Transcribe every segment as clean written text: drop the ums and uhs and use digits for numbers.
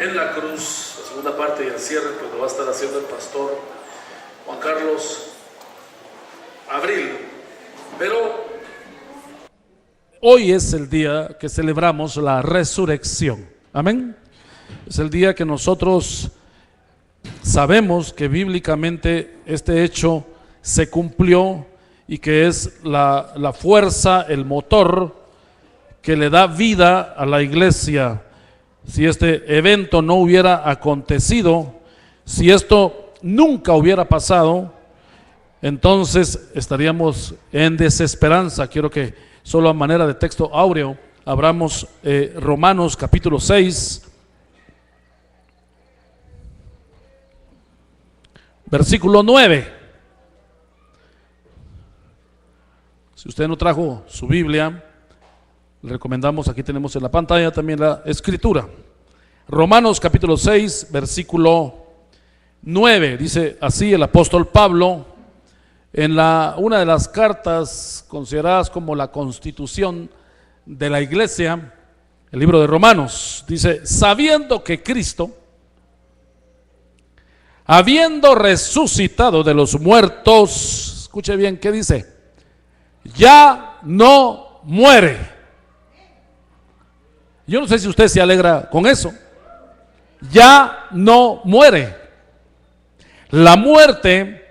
en la cruz. La segunda parte y el cierre pues lo va a estar haciendo el pastor Juan Carlos Abril. Pero hoy es el día que celebramos la resurrección. Amén. Es el día que nosotros sabemos que bíblicamente este hecho se cumplió y que es la fuerza, el motor que le da vida a la iglesia. Si este evento no hubiera acontecido, si esto nunca hubiera pasado, entonces estaríamos en desesperanza. Quiero que solo a manera de texto áureo abramos Romanos capítulo 6, versículo 9. Si usted no trajo su Biblia, le recomendamos, aquí tenemos en la pantalla también la escritura. Romanos capítulo 6, versículo 9, dice así el apóstol Pablo en una de las cartas consideradas como la constitución de la iglesia, el libro de Romanos. Dice: sabiendo que Cristo, habiendo resucitado de los muertos, escuche bien, ¿qué dice? Ya no muere. Yo no sé si usted se alegra con eso. Ya no muere. La muerte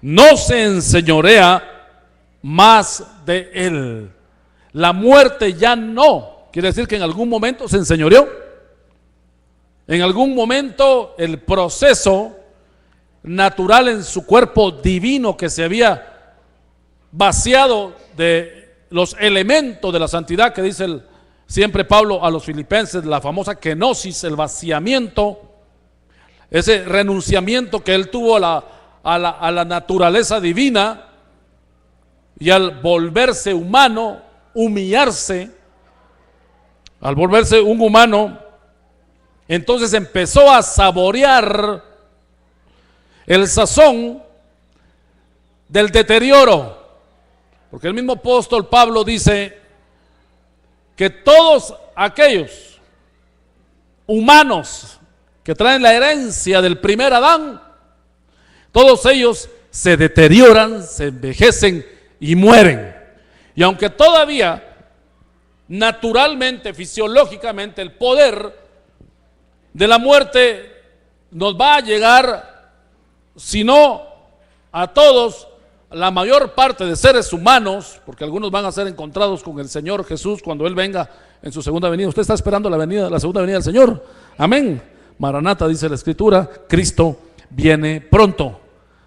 no se enseñorea más de él. La muerte ya no. Quiere decir que en algún momento se enseñoreó. En algún momento el proceso natural en su cuerpo divino, que se había vaciado de los elementos de la santidad, que dice siempre Pablo a los filipenses, la famosa kenosis, el vaciamiento, ese renunciamiento que él tuvo a la naturaleza divina, y al volverse humano, humillarse, al volverse un humano, entonces empezó a saborear el sazón del deterioro, porque el mismo apóstol Pablo dice que todos aquellos humanos que traen la herencia del primer Adán, todos ellos se deterioran, se envejecen y mueren. Y aunque todavía naturalmente, fisiológicamente, el poder de la muerte nos va a llegar, si no a todos, la mayor parte de seres humanos, porque algunos van a ser encontrados con el Señor Jesús cuando Él venga en su segunda venida. Usted está esperando la segunda venida del Señor. Amén. Maranata, dice la Escritura, Cristo viene pronto.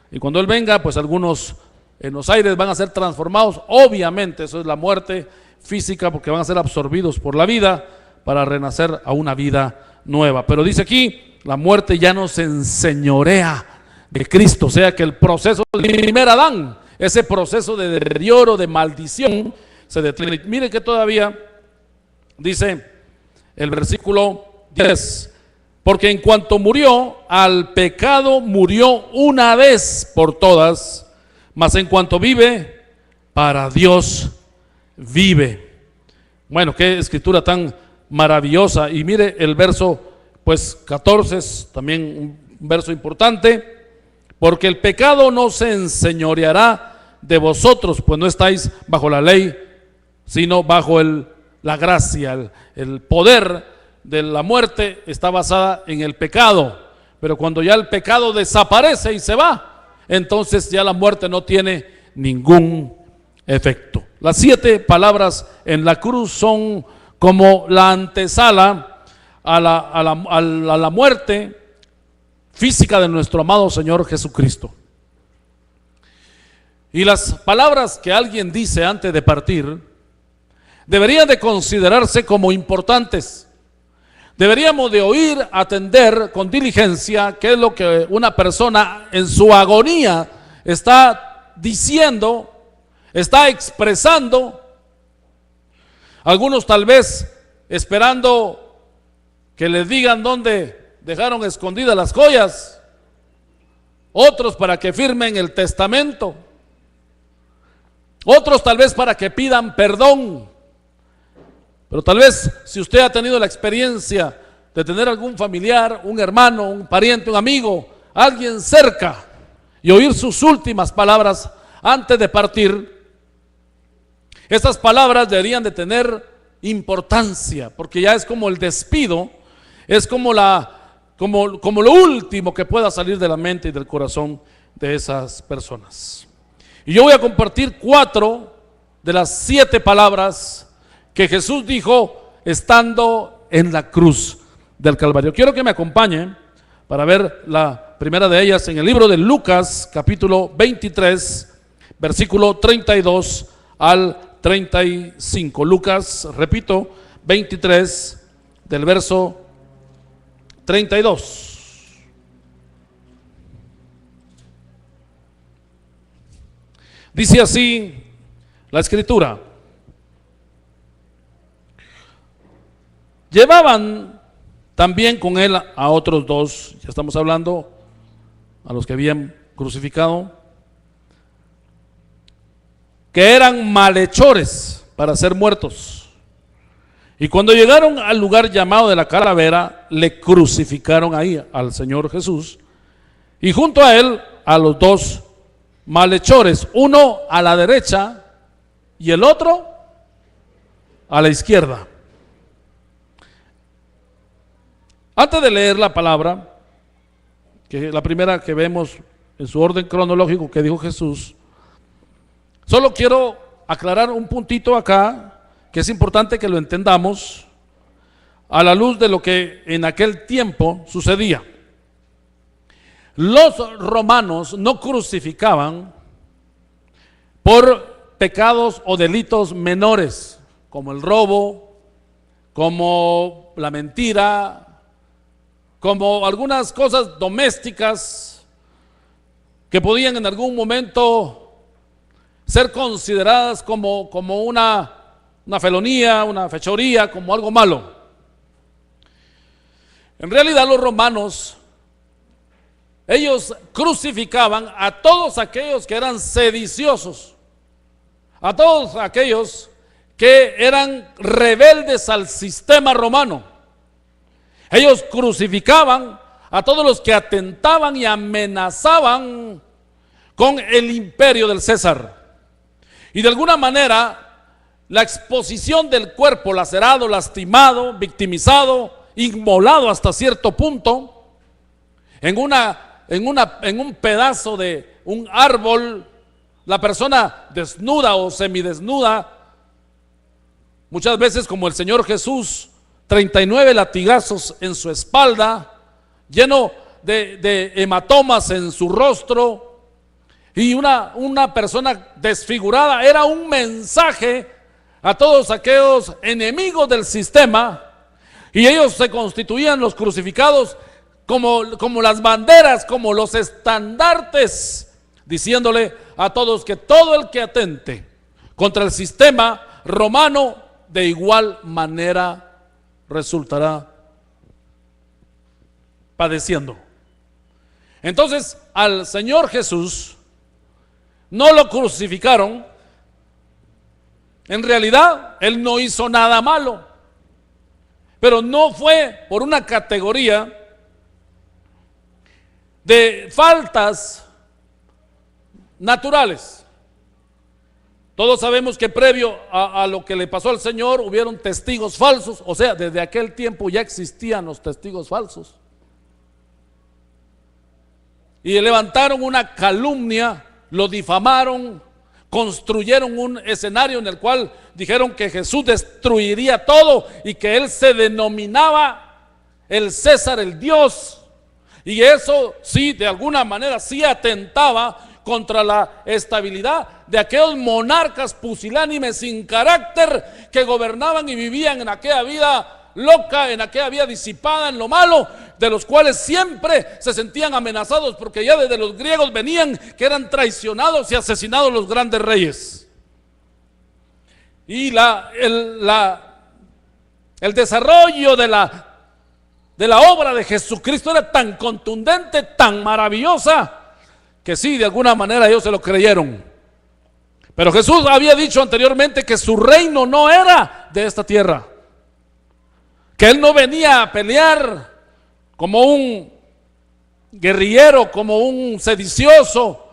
Y cuando Él venga, pues algunos en los aires van a ser transformados. Obviamente eso es la muerte física, porque van a ser absorbidos por la vida para renacer a una vida nueva. Pero dice aquí, la muerte ya no se enseñorea de Cristo, o sea que el proceso del primer Adán, ese proceso de deterioro, de maldición, se detiene. Mire que todavía dice el versículo 10: porque en cuanto murió al pecado, murió una vez por todas, mas en cuanto vive, para Dios vive. Bueno, qué escritura tan maravillosa. Y mire el verso pues 14, es también un verso importante: porque el pecado no se enseñoreará de vosotros, pues no estáis bajo la ley, sino bajo la gracia. El poder de la muerte está basada en el pecado, pero cuando ya el pecado desaparece y se va, entonces ya la muerte no tiene ningún efecto. Las 7 palabras en la cruz son como la antesala a la muerte física de nuestro amado Señor Jesucristo. Y las palabras que alguien dice antes de partir deberían de considerarse como importantes. Deberíamos de oír, atender con diligencia qué es lo que una persona en su agonía está diciendo, está expresando. Algunos tal vez esperando que les digan dónde dejaron escondidas las joyas, otros para que firmen el testamento, otros tal vez para que pidan perdón. Pero tal vez si usted ha tenido la experiencia de tener algún familiar, un hermano, un pariente, un amigo, alguien cerca, y oír sus últimas palabras antes de partir, estas palabras deberían de tener importancia, porque ya es como el despido, es como lo último que pueda salir de la mente y del corazón de esas personas. Y yo voy a compartir 4 de las 7 palabras que Jesús dijo estando en la cruz del Calvario. Quiero que me acompañen para ver la primera de ellas en el libro de Lucas, capítulo 23, versículo 32 al 35. Lucas, repito, 23, del verso 32. Dice así la escritura: llevaban también con él a otros 2, ya estamos hablando a los que habían crucificado, que eran malhechores para ser muertos. Y cuando llegaron al lugar llamado de la calavera, le crucificaron ahí al Señor Jesús, y junto a él a los 2 malhechores, uno a la derecha y el otro a la izquierda. Antes de leer la palabra, que la primera que vemos en su orden cronológico que dijo Jesús, solo quiero aclarar un puntito acá, que es importante que lo entendamos a la luz de lo que en aquel tiempo sucedía. Los romanos no crucificaban por pecados o delitos menores, como el robo, como la mentira, como algunas cosas domésticas que podían en algún momento ser consideradas como una felonía, una fechoría, como algo malo. En realidad los romanos, ellos crucificaban a todos aquellos que eran sediciosos, a todos aquellos que eran rebeldes al sistema romano. Ellos crucificaban a todos los que atentaban y amenazaban con el imperio del César. Y de alguna manera, la exposición del cuerpo lacerado, lastimado, victimizado, inmolado hasta cierto punto, en un pedazo de un árbol, la persona desnuda o semidesnuda, muchas veces como el Señor Jesús, 39 latigazos en su espalda, lleno de hematomas en su rostro, y una persona desfigurada. Era un mensaje a todos aquellos enemigos del sistema, y ellos se constituían, los crucificados, como las banderas, como los estandartes, diciéndole a todos que todo el que atente contra el sistema romano de igual manera resultará padeciendo. Entonces al Señor Jesús no lo crucificaron. En realidad Él no hizo nada malo, pero no fue por una categoría de faltas naturales. Todos sabemos que previo a lo que le pasó al Señor hubieron testigos falsos, o sea, desde aquel tiempo ya existían los testigos falsos. Y levantaron una calumnia, lo difamaron, construyeron un escenario en el cual dijeron que Jesús destruiría todo y que Él se denominaba el César, el Dios. Y eso sí, de alguna manera sí atentaba contra la estabilidad de aquellos monarcas pusilánimes sin carácter que gobernaban y vivían en aquella vida loca, en aquella vida disipada en lo malo, de los cuales siempre se sentían amenazados, porque ya desde los griegos venían que eran traicionados y asesinados los grandes reyes. Y el desarrollo de la obra de Jesucristo era tan contundente, tan maravillosa, que sí, de alguna manera ellos se lo creyeron. Pero Jesús había dicho anteriormente que su reino no era de esta tierra, que él no venía a pelear como un guerrillero, como un sedicioso,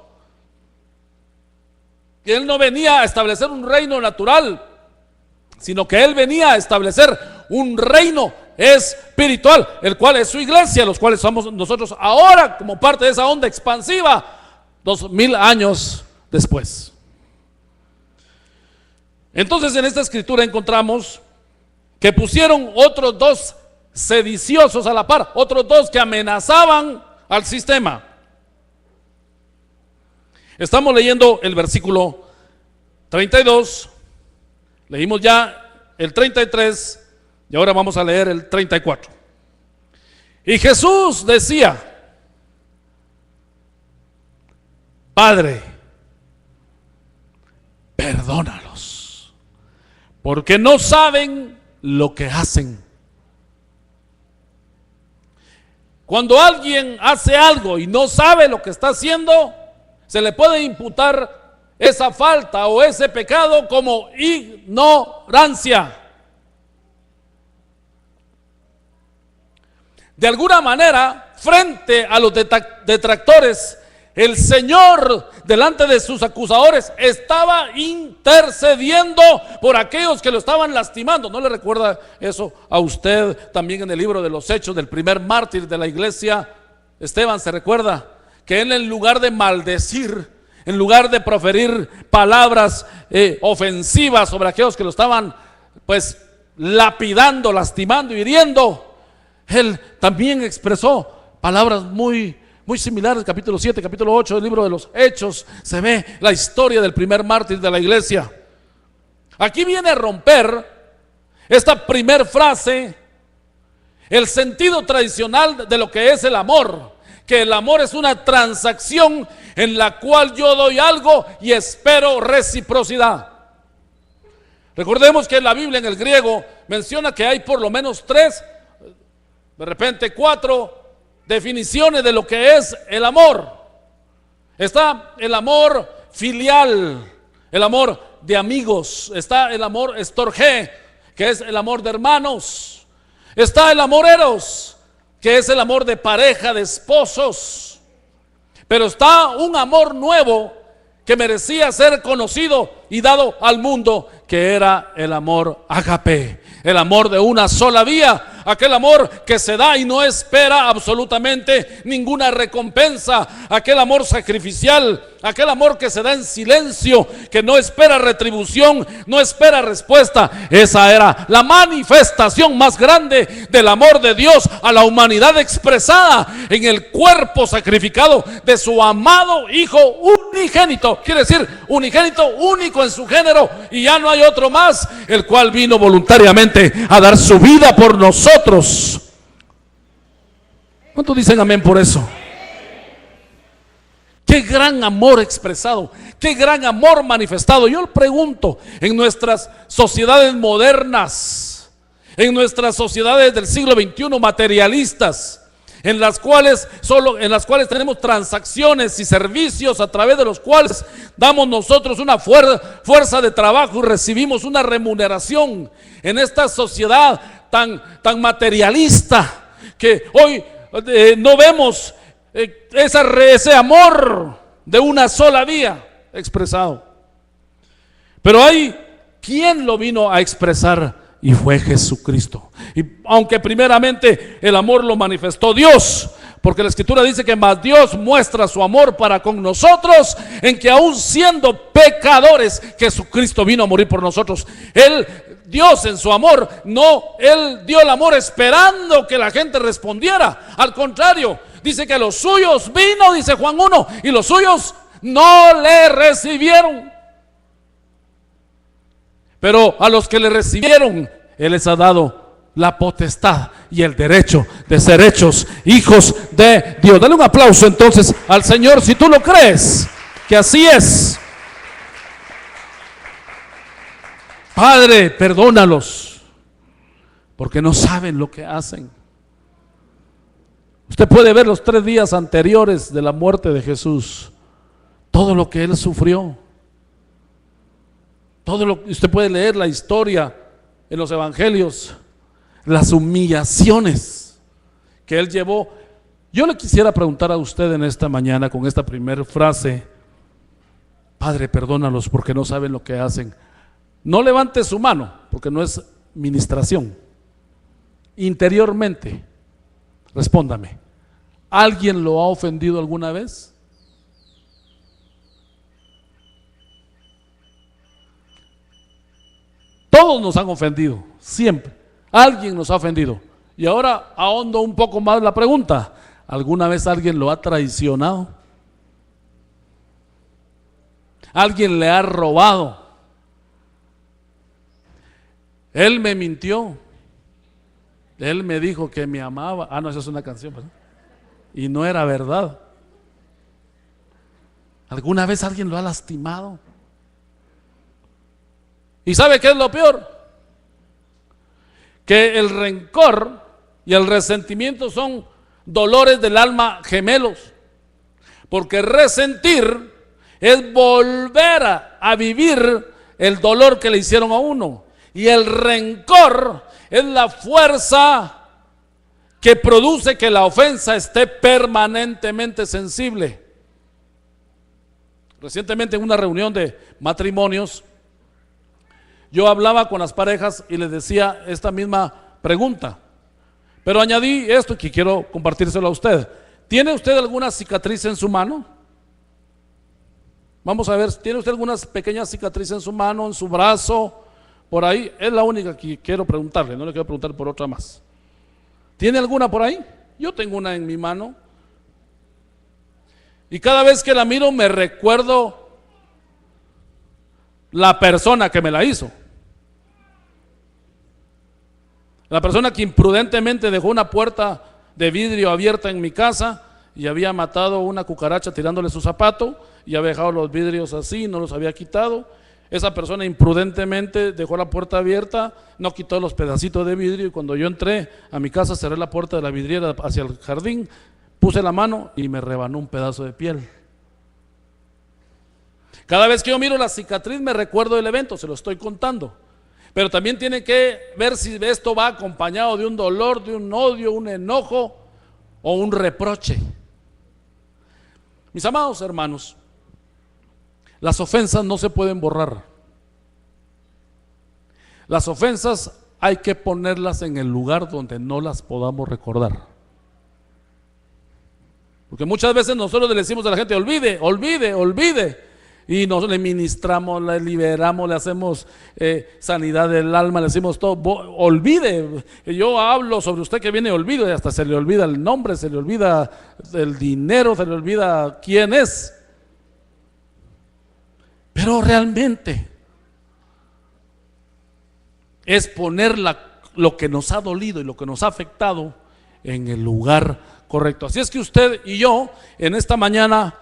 que él no venía a establecer un reino natural, sino que él venía a establecer un reino espiritual, el cual es su iglesia, los cuales somos nosotros ahora como parte de esa onda expansiva 2000 años después. Entonces en esta escritura encontramos que pusieron otros dos sediciosos a la par, otros dos que amenazaban al sistema. Estamos leyendo el versículo 32, leímos ya el 33 y ahora vamos a leer el 34. Y Jesús decía: Padre, perdónalos, porque no saben lo que hacen. Cuando alguien hace algo y no sabe lo que está haciendo, se le puede imputar esa falta o ese pecado como ignorancia. De alguna manera, frente a los detractores, el Señor, delante de sus acusadores, estaba intercediendo por aquellos que lo estaban lastimando. ¿No le recuerda eso a usted también en el libro de los Hechos del primer mártir de la iglesia, Esteban? ¿Se recuerda? Que él, en lugar de maldecir, en lugar de proferir palabras ofensivas sobre aquellos que lo estaban pues lapidando, lastimando, hiriendo, él también expresó palabras muy similares. Capítulo 7, capítulo 8 del libro de los Hechos, se ve la historia del primer mártir de la iglesia. Aquí viene a romper esta primer frase el sentido tradicional de lo que es el amor, que el amor es una transacción en la cual yo doy algo y espero reciprocidad. Recordemos que la Biblia en el griego menciona que hay por lo menos 3, de repente 4 definiciones de lo que es el amor. Está el amor filial, el amor de amigos. Está el amor estorgé, que es el amor de hermanos. Está el amor eros, que es el amor de pareja, de esposos. Pero está un amor nuevo que merecía ser conocido y dado al mundo, que era el amor ágape, el amor de una sola vía, aquel amor que se da y no espera absolutamente ninguna recompensa, aquel amor sacrificial, aquel amor que se da en silencio, que no espera retribución, no espera respuesta. Esa era la manifestación más grande del amor de Dios a la humanidad, expresada en el cuerpo sacrificado de su amado Hijo unigénito, quiere decir unigénito, único en su género, y ya no hay otro más, el cual vino voluntariamente a dar su vida por nosotros. ¿Cuántos dicen amén por eso? Qué gran amor expresado, qué gran amor manifestado. Yo le pregunto, en nuestras sociedades modernas, en nuestras sociedades del siglo XXI materialistas, en las cuales tenemos transacciones y servicios a través de los cuales damos nosotros una fuerza de trabajo y recibimos una remuneración, en esta sociedad tan materialista, que hoy no vemos ese amor de una sola vía expresado. Pero hay quien lo vino a expresar, y fue Jesucristo. Y aunque primeramente el amor lo manifestó Dios, porque la Escritura dice que más Dios muestra su amor para con nosotros, en que aún siendo pecadores, Jesucristo vino a morir por nosotros. Dios en su amor, Él dio el amor esperando que la gente respondiera. Al contrario, dice que los suyos vino, dice Juan 1, y los suyos no le recibieron. Pero a los que le recibieron, Él les ha dado la potestad y el derecho de ser hechos hijos de Dios. Dale un aplauso entonces al Señor si tú lo crees, que así es. Padre, perdónalos, porque no saben lo que hacen. Usted puede ver los 3 días anteriores de la muerte de Jesús, todo lo que Él sufrió. Usted puede leer la historia en los evangelios, las humillaciones que él llevó. Yo le quisiera preguntar a usted en esta mañana con esta primera frase: Padre, perdónalos porque no saben lo que hacen. No levante su mano porque no es ministración. Interiormente, respóndame: ¿alguien lo ha ofendido alguna vez? Todos nos han ofendido, siempre. Alguien nos ha ofendido. Y ahora ahondo un poco más la pregunta: ¿alguna vez alguien lo ha traicionado? ¿Alguien le ha robado? Él me mintió. Él me dijo que me amaba. No, esa es una canción, ¿verdad? Y no era verdad. ¿Alguna vez alguien lo ha lastimado? ¿Y sabe qué es lo peor? Que el rencor y el resentimiento son dolores del alma gemelos. Porque resentir es volver a vivir el dolor que le hicieron a uno. Y el rencor es la fuerza que produce que la ofensa esté permanentemente sensible. Recientemente en una reunión de matrimonios, yo hablaba con las parejas y les decía esta misma pregunta, pero añadí esto que quiero compartírselo a usted. ¿Tiene usted alguna cicatriz en su mano? Vamos a ver, ¿tiene usted alguna pequeña cicatriz en su mano, en su brazo? Por ahí, es la única que quiero preguntarle, no le quiero preguntar por otra más. ¿Tiene alguna por ahí? Yo tengo una en mi mano. Y cada vez que la miro me recuerdo la persona que me la hizo. La persona que imprudentemente dejó una puerta de vidrio abierta en mi casa y había matado una cucaracha tirándole su zapato y había dejado los vidrios así, no los había quitado. Esa persona imprudentemente dejó la puerta abierta, no quitó los pedacitos de vidrio, y cuando yo entré a mi casa cerré la puerta de la vidriera hacia el jardín, puse la mano y me rebanó un pedazo de piel. Cada vez que yo miro la cicatriz me recuerdo del evento, se lo estoy contando. Pero también tiene que ver si esto va acompañado de un dolor, de un odio, un enojo o un reproche. Mis amados hermanos, las ofensas no se pueden borrar. Las ofensas hay que ponerlas en el lugar donde no las podamos recordar. Porque muchas veces nosotros le decimos a la gente: olvide, olvide, olvide. Y nos le ministramos, le liberamos, le hacemos sanidad del alma, le decimos todo: olvide. Yo hablo sobre usted que viene olvido, y hasta se le olvida el nombre, se le olvida el dinero, se le olvida quién es. Pero realmente es poner lo que nos ha dolido y lo que nos ha afectado en el lugar correcto. Así es que usted y yo en esta mañana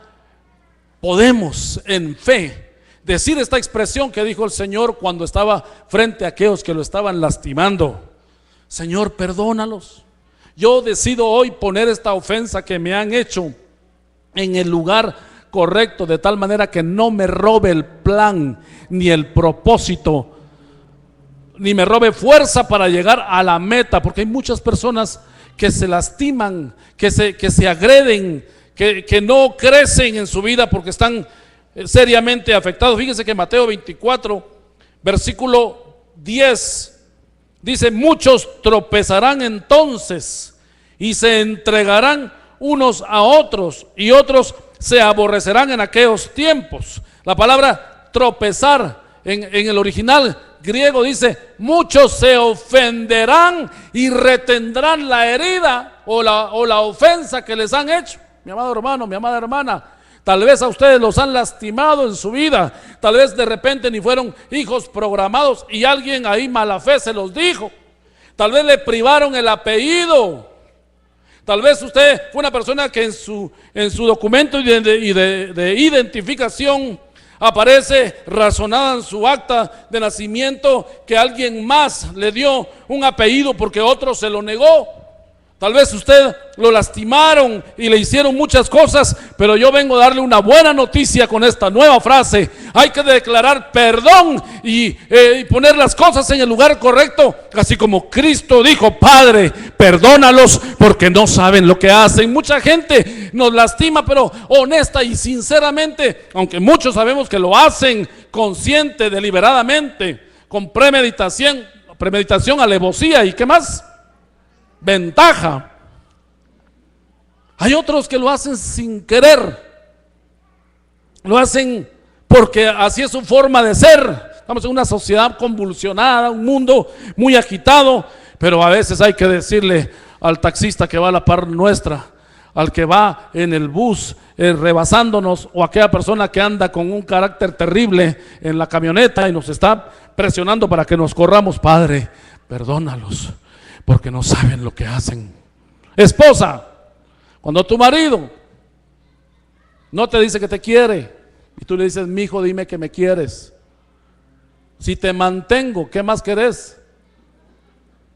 podemos en fe decir esta expresión que dijo el Señor cuando estaba frente a aquellos que lo estaban lastimando: Señor, perdónalos. Yo decido hoy poner esta ofensa que me han hecho en el lugar correcto, de tal manera que no me robe el plan ni el propósito, ni me robe fuerza para llegar a la meta. Porque hay muchas personas que se lastiman, que se agreden, que no crecen en su vida porque están seriamente afectados. Fíjense que Mateo 24, versículo 10, dice: muchos tropezarán entonces y se entregarán unos a otros, y otros se aborrecerán en aquellos tiempos. La palabra tropezar en el original griego dice: muchos se ofenderán y retendrán la herida o la ofensa que les han hecho. Mi amado hermano, mi amada hermana, tal vez a ustedes los han lastimado en su vida, tal vez de repente ni fueron hijos programados y alguien ahí mala fe se los dijo, tal vez le privaron el apellido, tal vez usted fue una persona que en su documento de identificación aparece razonada en su acta de nacimiento que alguien más le dio un apellido porque otro se lo negó. Tal vez usted lo lastimaron y le hicieron muchas cosas, pero yo vengo a darle una buena noticia con esta nueva frase. Hay que declarar perdón y poner las cosas en el lugar correcto, así como Cristo dijo: Padre, perdónalos porque no saben lo que hacen. Mucha gente nos lastima, pero honesta y sinceramente, aunque muchos sabemos que lo hacen consciente, deliberadamente, con premeditación, alevosía y ¿qué más? Ventaja. Hay otros que lo hacen sin querer, lo hacen porque así es su forma de ser. Estamos en una sociedad convulsionada, un mundo muy agitado, pero a veces hay que decirle al taxista que va a la par nuestra, al que va en el bus rebasándonos, o aquella persona que anda con un carácter terrible en la camioneta y nos está presionando para que nos corramos: Padre, perdónalos porque no saben lo que hacen. Esposa, cuando tu marido no te dice que te quiere y tú le dices: mi hijo, dime que me quieres. Si te mantengo, ¿qué más querés?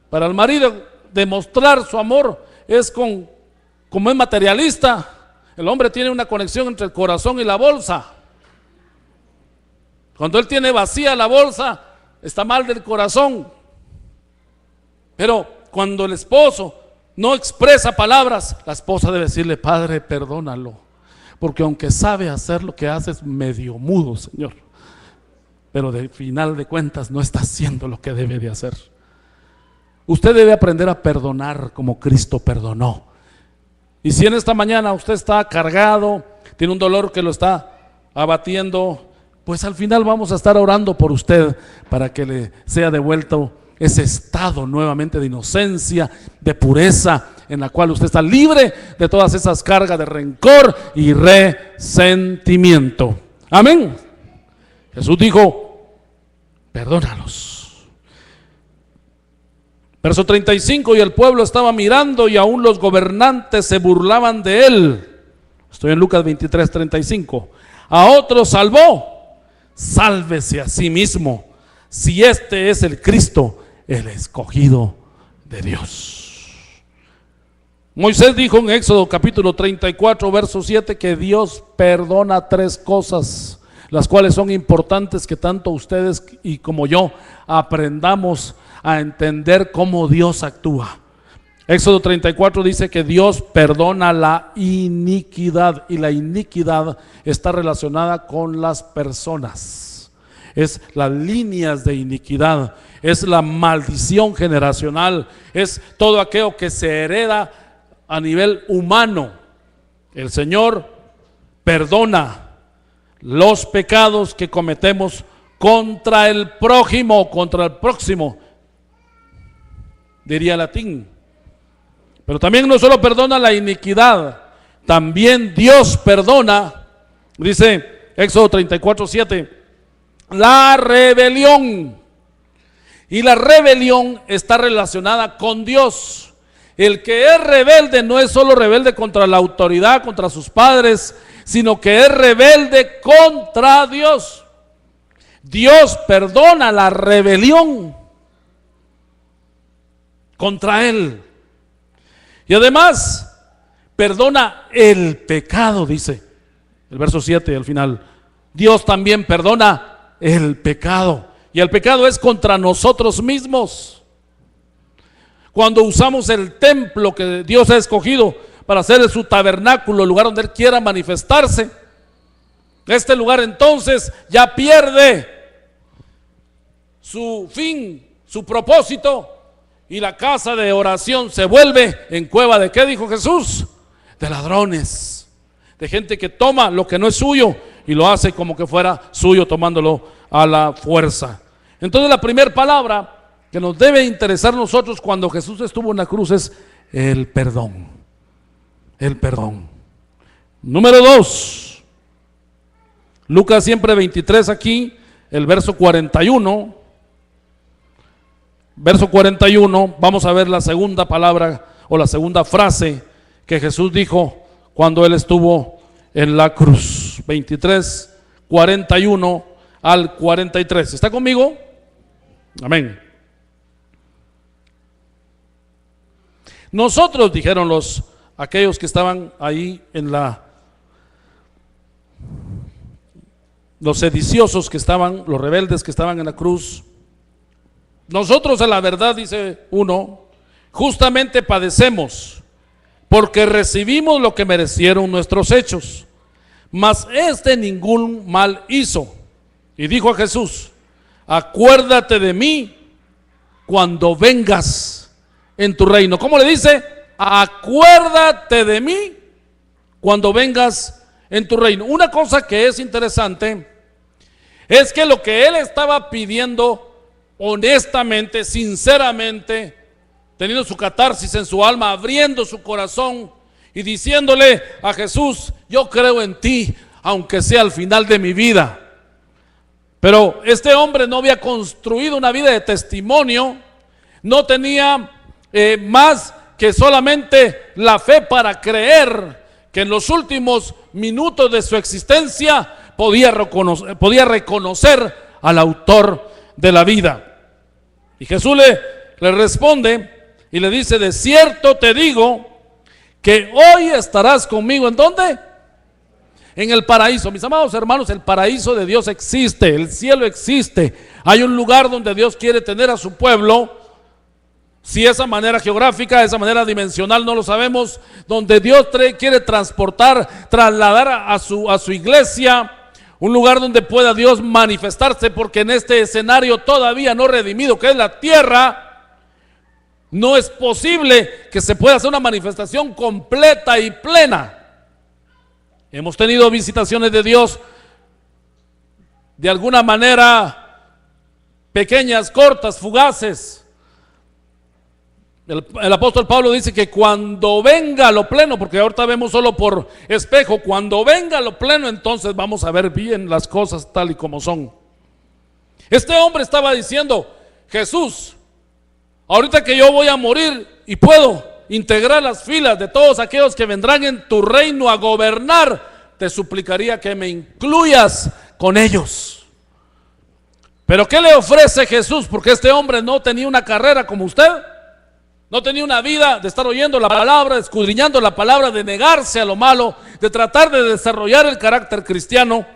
Para el marido demostrar su amor es como es materialista. El hombre tiene una conexión entre el corazón y la bolsa. Cuando él tiene vacía la bolsa, está mal del corazón. Pero cuando el esposo no expresa palabras, la esposa debe decirle: Padre, perdónalo, porque aunque sabe hacer lo que hace, es medio mudo, Señor, pero de final de cuentas no está haciendo lo que debe de hacer. Usted debe aprender a perdonar como Cristo perdonó. Y si en esta mañana usted está cargado, tiene un dolor que lo está abatiendo, pues al final vamos a estar orando por usted para que le sea devuelto ese estado nuevamente de inocencia, de pureza, en la cual usted está libre de todas esas cargas de rencor y resentimiento. Amén. Jesús dijo: perdónalos. Verso 35: y el pueblo estaba mirando y aún los gobernantes se burlaban de él. Estoy en Lucas 23:35. A otros salvó, sálvese a sí mismo, si este es el Cristo, el escogido de Dios. Moisés dijo en Éxodo capítulo 34 verso 7 que Dios perdona 3 cosas, las cuales son importantes que tanto ustedes y como yo aprendamos a entender cómo Dios actúa. Éxodo 34 dice que Dios perdona la iniquidad, y la iniquidad está relacionada con las personas. Es las líneas de iniquidad, es la maldición generacional, es todo aquello que se hereda a nivel humano. El Señor perdona los pecados que cometemos contra el prójimo, contra el próximo, diría latín. Pero también no solo perdona la iniquidad, también Dios perdona, dice Éxodo 34:7, la rebelión. Y la rebelión está relacionada con Dios. El que es rebelde no es solo rebelde contra la autoridad, contra sus padres, sino que es rebelde contra Dios. Dios perdona la rebelión contra Él. Y además perdona el pecado, dice el verso 7 al final. Dios también perdona el pecado. Y el pecado es contra nosotros mismos. Cuando usamos el templo que Dios ha escogido para hacer su tabernáculo, el lugar donde Él quiera manifestarse, este lugar entonces ya pierde su fin, su propósito, y la casa de oración se vuelve en cueva de, ¿qué dijo Jesús? De ladrones, de gente que toma lo que no es suyo y lo hace como que fuera suyo, tomándolo a la fuerza. Entonces la primera palabra que nos debe interesar nosotros cuando Jesús estuvo en la cruz es el perdón. El perdón. Número 2, Lucas siempre 23 aquí, el verso 41. Verso 41, vamos a ver la segunda palabra o la segunda frase que Jesús dijo cuando Él estuvo en la cruz. 23, 41 al 43. ¿Está conmigo? Amén. Nosotros, dijeron aquellos que estaban ahí los sediciosos que estaban, los rebeldes que estaban en la cruz, nosotros a la verdad, dice uno, justamente padecemos, porque recibimos lo que merecieron nuestros hechos, mas ningún mal hizo. Y dijo a Jesús: acuérdate de mí cuando vengas en tu reino. ¿Cómo le dice? Acuérdate de mí cuando vengas en tu reino. Una cosa que es interesante es que lo que él estaba pidiendo honestamente, sinceramente, teniendo su catarsis en su alma, abriendo su corazón y diciéndole a Jesús: yo creo en ti, aunque sea al final de mi vida. Pero este hombre no había construido una vida de testimonio, no tenía más que solamente la fe para creer que en los últimos minutos de su existencia podía reconocer al autor de la vida. Y Jesús le responde y le dice: de cierto te digo que hoy estarás conmigo. ¿En dónde? En el paraíso. Mis amados hermanos, el paraíso de Dios existe, el cielo existe. Hay un lugar donde Dios quiere tener a su pueblo. Si esa manera geográfica, esa manera dimensional, no lo sabemos. Donde Dios quiere trasladar a su iglesia. Un lugar donde pueda Dios manifestarse, porque en este escenario todavía no redimido, que es la tierra, no es posible que se pueda hacer una manifestación completa y plena. Hemos tenido visitaciones de Dios de alguna manera pequeñas, cortas, fugaces. El apóstol Pablo dice que cuando venga lo pleno, porque ahorita vemos solo por espejo, cuando venga lo pleno, entonces vamos a ver bien las cosas tal y como son. Este hombre estaba diciendo: Jesús, ahorita que yo voy a morir y puedo integrar las filas de todos aquellos que vendrán en tu reino a gobernar, te suplicaría que me incluyas con ellos. Pero ¿qué le ofrece Jesús? Porque este hombre no tenía una carrera como usted, no tenía una vida de estar oyendo la palabra, de escudriñando la palabra, de negarse a lo malo, de tratar de desarrollar el carácter cristiano.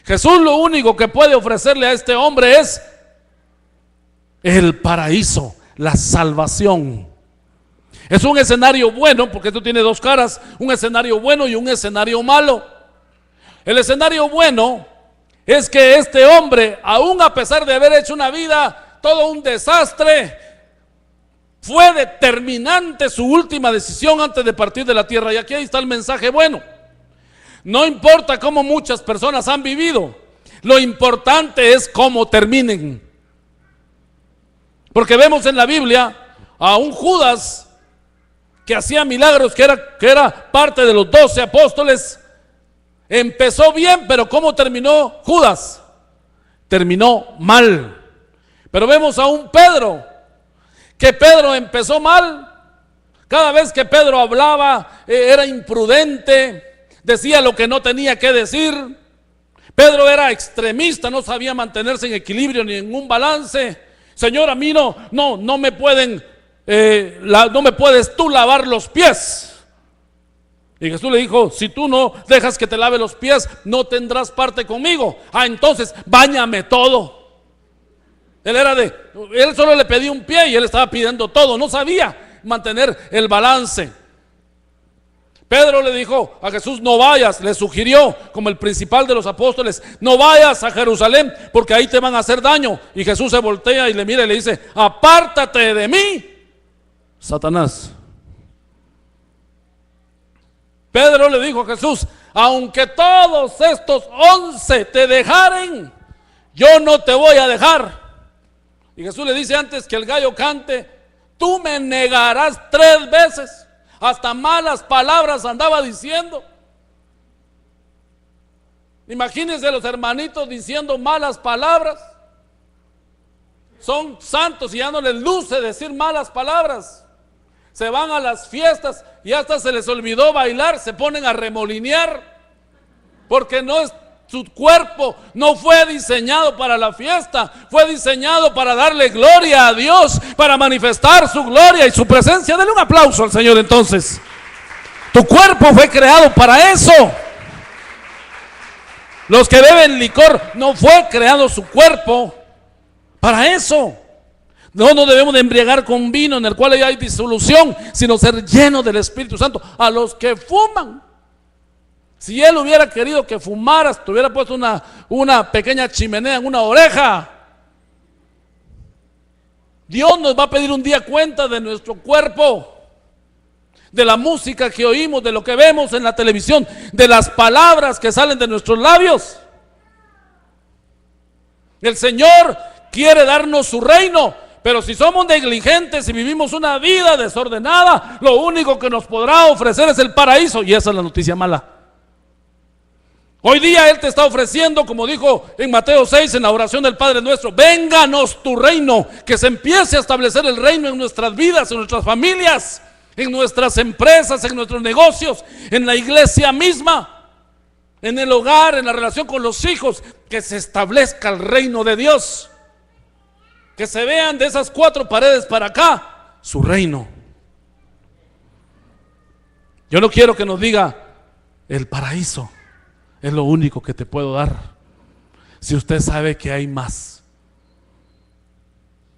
Jesús lo único que puede ofrecerle a este hombre es el paraíso, la salvación. Es un escenario bueno, porque esto tiene dos caras, un escenario bueno y un escenario malo. El escenario bueno es que este hombre, aún a pesar de haber hecho una vida todo un desastre, fue determinante su última decisión antes de partir de la tierra. Y aquí está el mensaje bueno. No importa cómo muchas personas han vivido, lo importante es cómo terminen. Porque vemos en la Biblia a un Judas que hacía milagros, que era parte de los 12 apóstoles. Empezó bien, pero ¿cómo terminó Judas? Terminó mal. Pero vemos a un Pedro, que Pedro empezó mal. Cada vez que Pedro hablaba era imprudente, decía lo que no tenía que decir. Pedro era extremista, no sabía mantenerse en equilibrio ni en un balance. Señor, a mí no me pueden no me puedes tú lavar los pies. Y Jesús le dijo: si tú no dejas que te lave los pies, no tendrás parte conmigo. Entonces báñame todo. Él solo le pedía un pie y él estaba pidiendo todo, no sabía mantener el balance. Pedro le dijo a Jesús: no vayas, le sugirió como el principal de los apóstoles: no vayas a Jerusalén, porque ahí te van a hacer daño. Y Jesús se voltea y le mira y le dice: apártate de mí, Satanás. Pedro le dijo a Jesús: aunque todos estos 11 te dejaren, yo no te voy a dejar. Y Jesús le dice: antes que el gallo cante, tú me negarás 3 veces. Hasta malas palabras andaba diciendo. Imagínense los hermanitos diciendo malas palabras. Son santos y ya no les luce decir malas palabras. Se van a las fiestas y hasta se les olvidó bailar, se ponen a remolinear porque no Su cuerpo no fue diseñado para la fiesta, fue diseñado para darle gloria a Dios, para manifestar su gloria y su presencia. Denle un aplauso al Señor entonces. Tu cuerpo fue creado para eso. Los que beben licor, no fue creado su cuerpo para eso. No nos debemos de embriagar con vino en el cual hay disolución, sino ser llenos del Espíritu Santo. A los que fuman, si Él hubiera querido que fumaras, te hubiera puesto una pequeña chimenea en una oreja. Dios nos va a pedir un día cuenta de nuestro cuerpo, de la música que oímos, de lo que vemos en la televisión, de las palabras que salen de nuestros labios. El Señor quiere darnos su reino, pero si somos negligentes y vivimos una vida desordenada, lo único que nos podrá ofrecer es el paraíso, y esa es la noticia mala. Hoy día Él te está ofreciendo, como dijo en Mateo 6 en la oración del Padre Nuestro: vénganos tu reino, que se empiece a establecer el reino en nuestras vidas, en nuestras familias, en nuestras empresas, en nuestros negocios, en la iglesia misma, en el hogar, en la relación con los hijos, que se establezca el reino de Dios, que se vean de esas 4 paredes para acá su reino. Yo no quiero que nos diga: el paraíso es lo único que te puedo dar, si usted sabe que hay más.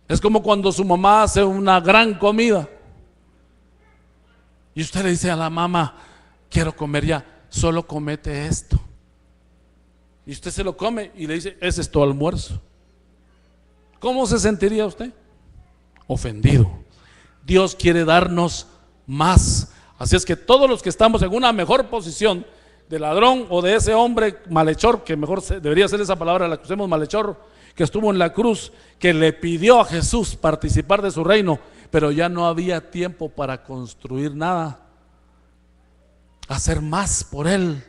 Es como cuando su mamá hace una gran comida y usted le dice a la mamá: quiero comer ya, solo comete esto. Y usted se lo come y le dice: ese es tu almuerzo. ¿Cómo se sentiría usted? Ofendido. Dios quiere darnos más. Así es que todos los que estamos en una mejor posición de ladrón o de ese hombre malhechor, que mejor debería ser esa palabra la que usemos, malhechor, que estuvo en la cruz, que le pidió a Jesús participar de su reino, pero ya no había tiempo para construir nada, hacer más por él.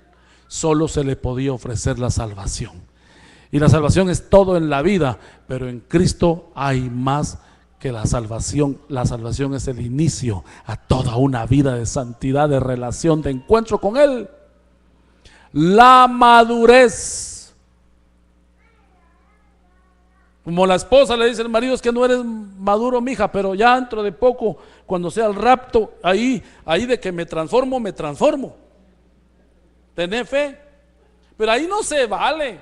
Solo se le podía ofrecer la salvación, y la salvación es todo en la vida, pero en Cristo hay más que la salvación. La salvación es el inicio a toda una vida de santidad, de relación, de encuentro con Él. La madurez, como la esposa le dice al marido: es que no eres maduro, mija, pero ya dentro de poco, cuando sea el rapto, ahí de que me transformo. Tené fe. Pero ahí no se vale,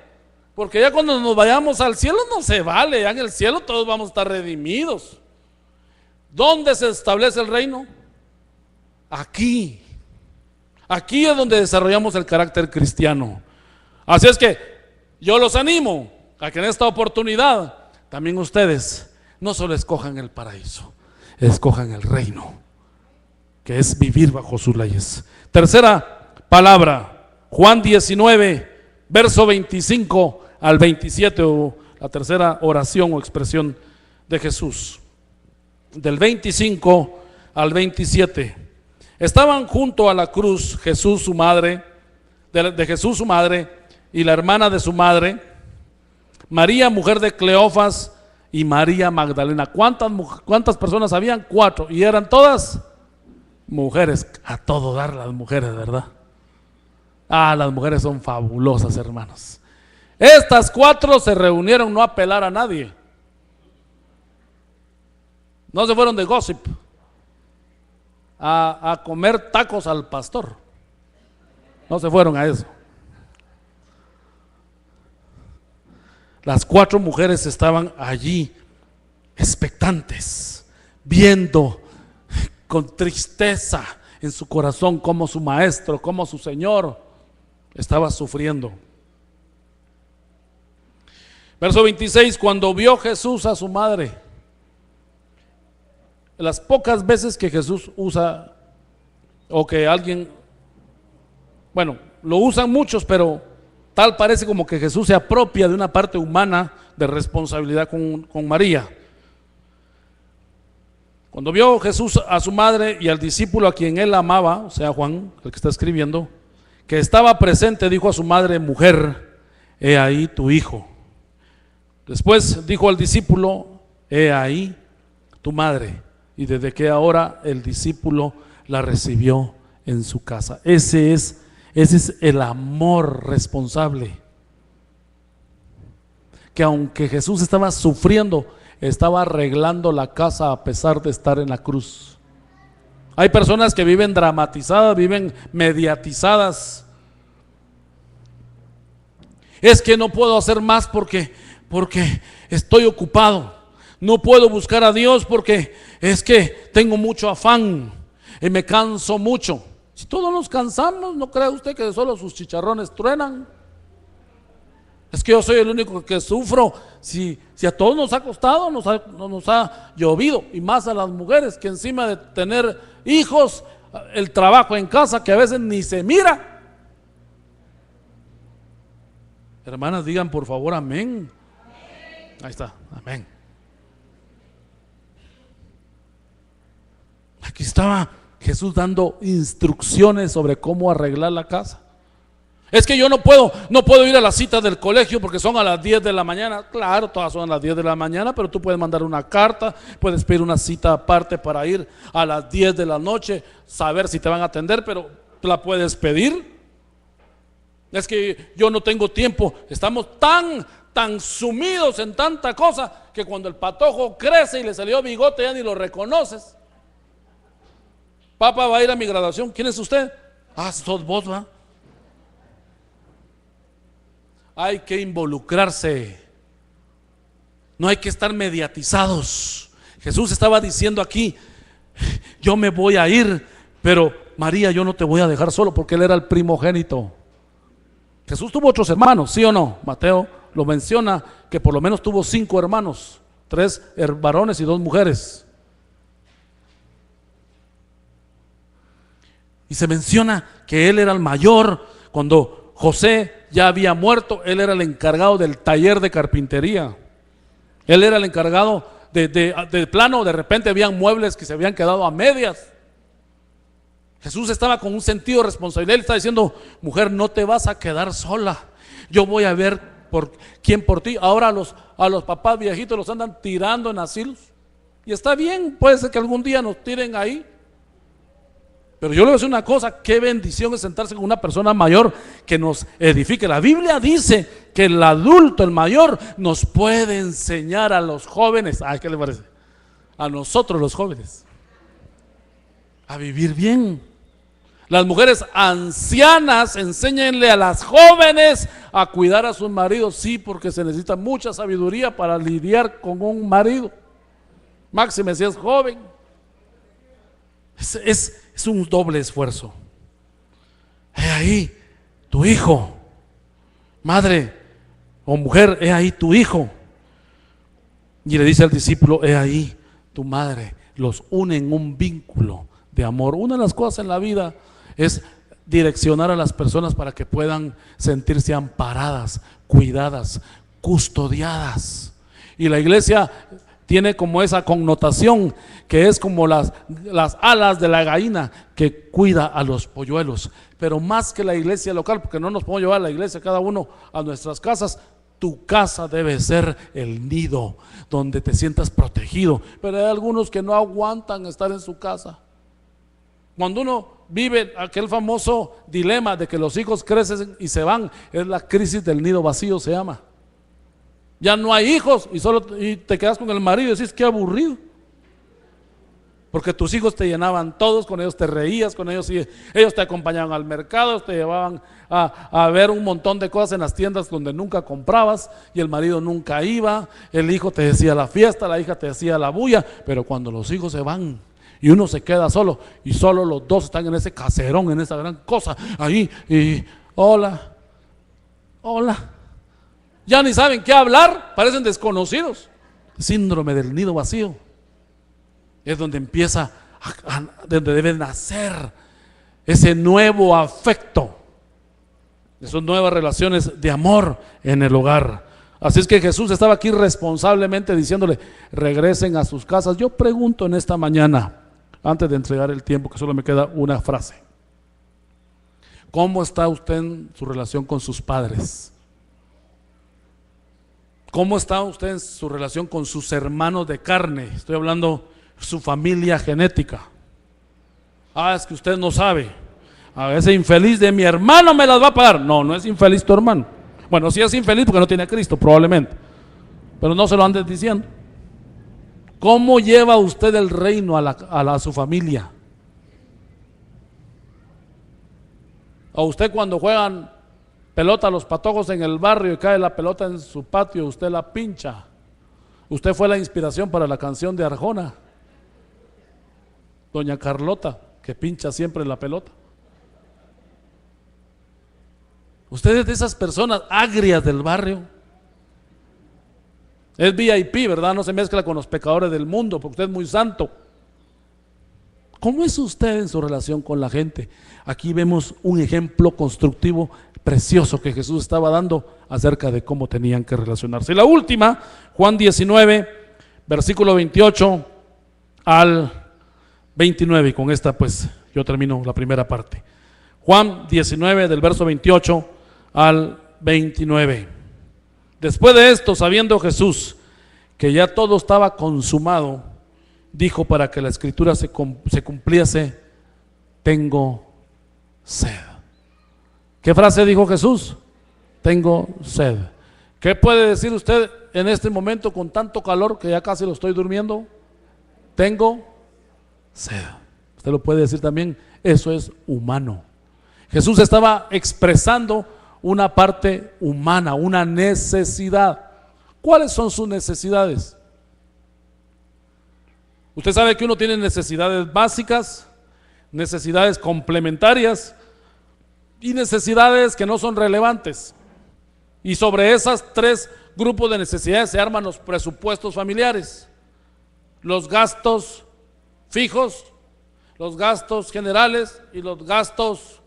porque ya cuando nos vayamos al cielo no se vale. Ya en el cielo todos vamos a estar redimidos. ¿Dónde se establece el reino? Aquí. Aquí es donde desarrollamos el carácter cristiano. Así es que yo los animo a que en esta oportunidad también ustedes no solo escojan el paraíso, escojan el reino, que es vivir bajo sus leyes. Tercera palabra, Juan 19, verso 25 al 27, o la tercera oración o expresión de Jesús, del 25 al 27. Estaban junto a la cruz Jesús, su madre, de Jesús su madre, y la hermana de su madre, María, mujer de Cleofas, y María Magdalena. ¿Cuántas personas habían? 4, y eran todas mujeres. A todo dar las mujeres, ¿verdad? Las mujeres son fabulosas, hermanos. Estas 4 se reunieron no a pelar a nadie, no se fueron de gossip a comer tacos al pastor, no se fueron a eso. Las 4 mujeres estaban allí expectantes, viendo con tristeza en su corazón cómo su maestro, cómo su Señor estaba sufriendo. Verso 26, cuando vio Jesús a su madre. Las pocas veces que Jesús usa, o que alguien, bueno, lo usan muchos, pero tal parece como que Jesús se apropia de una parte humana de responsabilidad con María. Cuando vio Jesús a su madre y al discípulo a quien él amaba, o sea Juan, el que está escribiendo, que estaba presente, dijo a su madre: mujer, he ahí tu hijo. Después dijo al discípulo: he ahí tu madre. Y desde que ahora el discípulo la recibió en su casa. Ese es el amor responsable. que aunque Jesús estaba sufriendo, estaba arreglando la casa a pesar de estar en la cruz. Hay personas que viven dramatizadas, viven mediatizadas. Es que no puedo hacer más porque estoy ocupado. No puedo buscar a Dios porque es que tengo mucho afán y me canso mucho. Si todos nos cansamos, ¿no cree usted que solo sus chicharrones truenan? Es que yo soy el único que sufro. Si a todos nos ha costado, nos ha llovido, y más a las mujeres, que encima de tener hijos, el trabajo en casa que a veces ni se mira. Hermanas, digan por favor amén. Ahí está, amén. Aquí estaba Jesús dando instrucciones sobre cómo arreglar la casa. Es que yo no puedo ir a las citas del colegio porque son a las 10 de la mañana. Claro, todas son a las 10 de la mañana, pero tú puedes mandar una carta, puedes pedir una cita aparte para ir a las 10 de la noche, saber si te van a atender, pero la puedes pedir. Es que yo no tengo tiempo. Estamos tan sumidos en tanta cosa que cuando el patojo crece y le salió bigote ya ni lo reconoces. Papá va a ir a mi graduación. ¿Quién es usted? Ah, sos vos, ¿va? Hay que involucrarse. No hay que estar mediatizados. Jesús estaba diciendo aquí: yo me voy a ir, pero María, yo no te voy a dejar solo, porque él era el primogénito. Jesús tuvo otros hermanos, ¿sí o no? Mateo lo menciona, que por lo menos tuvo 5 hermanos, 3 varones y 2 mujeres. Y se menciona que él era el mayor. Cuando José ya había muerto, él era el encargado del taller de carpintería. Él era el encargado de plano. De repente habían muebles que se habían quedado a medias. Jesús estaba con un sentido de responsabilidad. Él está diciendo: mujer, no te vas a quedar sola. Yo voy a ver quién por ti. Ahora a los papás viejitos los andan tirando en asilos. Y está bien, puede ser que algún día nos tiren ahí. Pero yo le voy a decir una cosa: qué bendición es sentarse con una persona mayor que nos edifique. La Biblia dice que el adulto, el mayor, nos puede enseñar a los jóvenes. ¿Qué le parece? A nosotros los jóvenes a vivir bien. Las mujeres ancianas, enséñenle a las jóvenes a cuidar a sus maridos. Sí, porque se necesita mucha sabiduría para lidiar con un marido, máxime si es joven. Es un doble esfuerzo. He ahí tu hijo, madre o mujer, he ahí tu hijo. Y le dice al discípulo: he ahí tu madre. Los une en un vínculo de amor. Una de las cosas en la vida es direccionar a las personas para que puedan sentirse amparadas, cuidadas, custodiadas. Y la iglesia tiene como esa connotación, que es como las alas de la gallina que cuida a los polluelos. Pero más que la iglesia local, porque no nos podemos llevar a la iglesia cada uno a nuestras casas, tu casa debe ser el nido donde te sientas protegido. Pero hay algunos que no aguantan estar en su casa. Cuando uno vive aquel famoso dilema de que los hijos crecen y se van, es la crisis del nido vacío, se llama. Ya no hay hijos y te quedas con el marido y decís: qué aburrido. Porque tus hijos te llenaban todos, con ellos te reías, con ellos te acompañaban al mercado, te llevaban a ver un montón de cosas en las tiendas donde nunca comprabas, y el marido nunca iba. El hijo te decía la fiesta, la hija te decía la bulla. Pero cuando los hijos se van y uno se queda solo, y solo los dos están en ese caserón, en esa gran cosa ahí, y hola, ya ni saben qué hablar, parecen desconocidos. Síndrome del nido vacío. Es donde empieza, donde debe nacer ese nuevo afecto, esas nuevas relaciones de amor en el hogar. Así es que Jesús estaba aquí responsablemente diciéndole: regresen a sus casas. Yo pregunto en esta mañana, antes de entregar el tiempo, que solo me queda una frase: ¿cómo está usted en su relación con sus padres? ¿Cómo está usted en su relación con sus hermanos de carne? Estoy hablando su familia genética. Es que usted no sabe. Ese infeliz de mi hermano me las va a pagar. No es infeliz tu hermano. Bueno, sí es infeliz porque no tiene a Cristo, probablemente. pero no se lo andes diciendo. ¿Cómo lleva usted el reino a su familia? A usted cuando juegan pelota los patojos en el barrio y cae la pelota en su patio, usted la pincha. Usted fue la inspiración para la canción de Arjona, doña Carlota, que pincha siempre la pelota. Usted es de esas personas agrias del barrio. Es VIP, ¿verdad? No se mezcla con los pecadores del mundo, porque usted es muy santo. ¿Cómo es usted en su relación con la gente? Aquí vemos un ejemplo constructivo precioso que Jesús estaba dando acerca de cómo tenían que relacionarse. Y la última, Juan 19, versículo 28 al 29, y con esta pues yo termino la primera parte. Juan 19, del verso 28 al 29. Después de esto, sabiendo Jesús que ya todo estaba consumado, dijo para que la escritura se cumpliese: tengo sed. ¿Qué frase dijo Jesús? Tengo sed. ¿Qué puede decir usted en este momento con tanto calor que ya casi lo estoy durmiendo? Tengo sed. Usted lo puede decir también, eso es humano. Jesús estaba expresando una parte humana, una necesidad. ¿Cuáles son sus necesidades? Usted sabe que uno tiene necesidades básicas, necesidades complementarias y necesidades que no son relevantes. Y sobre esas tres grupos de necesidades se arman los presupuestos familiares: los gastos fijos, los gastos generales y los gastos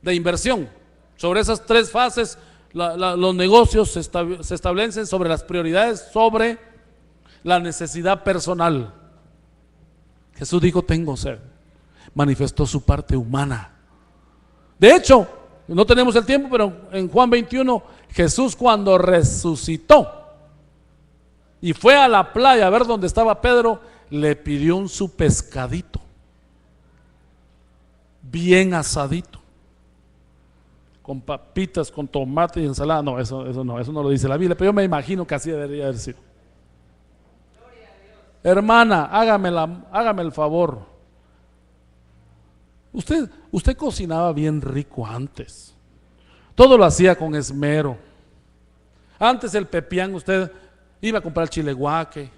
de inversión. Sobre esas tres fases los negocios se establecen sobre las prioridades, sobre la necesidad personal. Jesús dijo: tengo sed. Manifestó su parte humana. De hecho, no tenemos el tiempo, pero en Juan 21, Jesús cuando resucitó y fue a la playa a ver dónde estaba Pedro, le pidió su pescadito bien asadito, con papitas, con tomate y ensalada. No, eso no lo dice la Biblia, pero yo me imagino que así debería haber sido. Hermana, hágame el favor. Usted cocinaba bien rico antes. Todo lo hacía con esmero. Antes el pepián, usted iba a comprar chile guaque,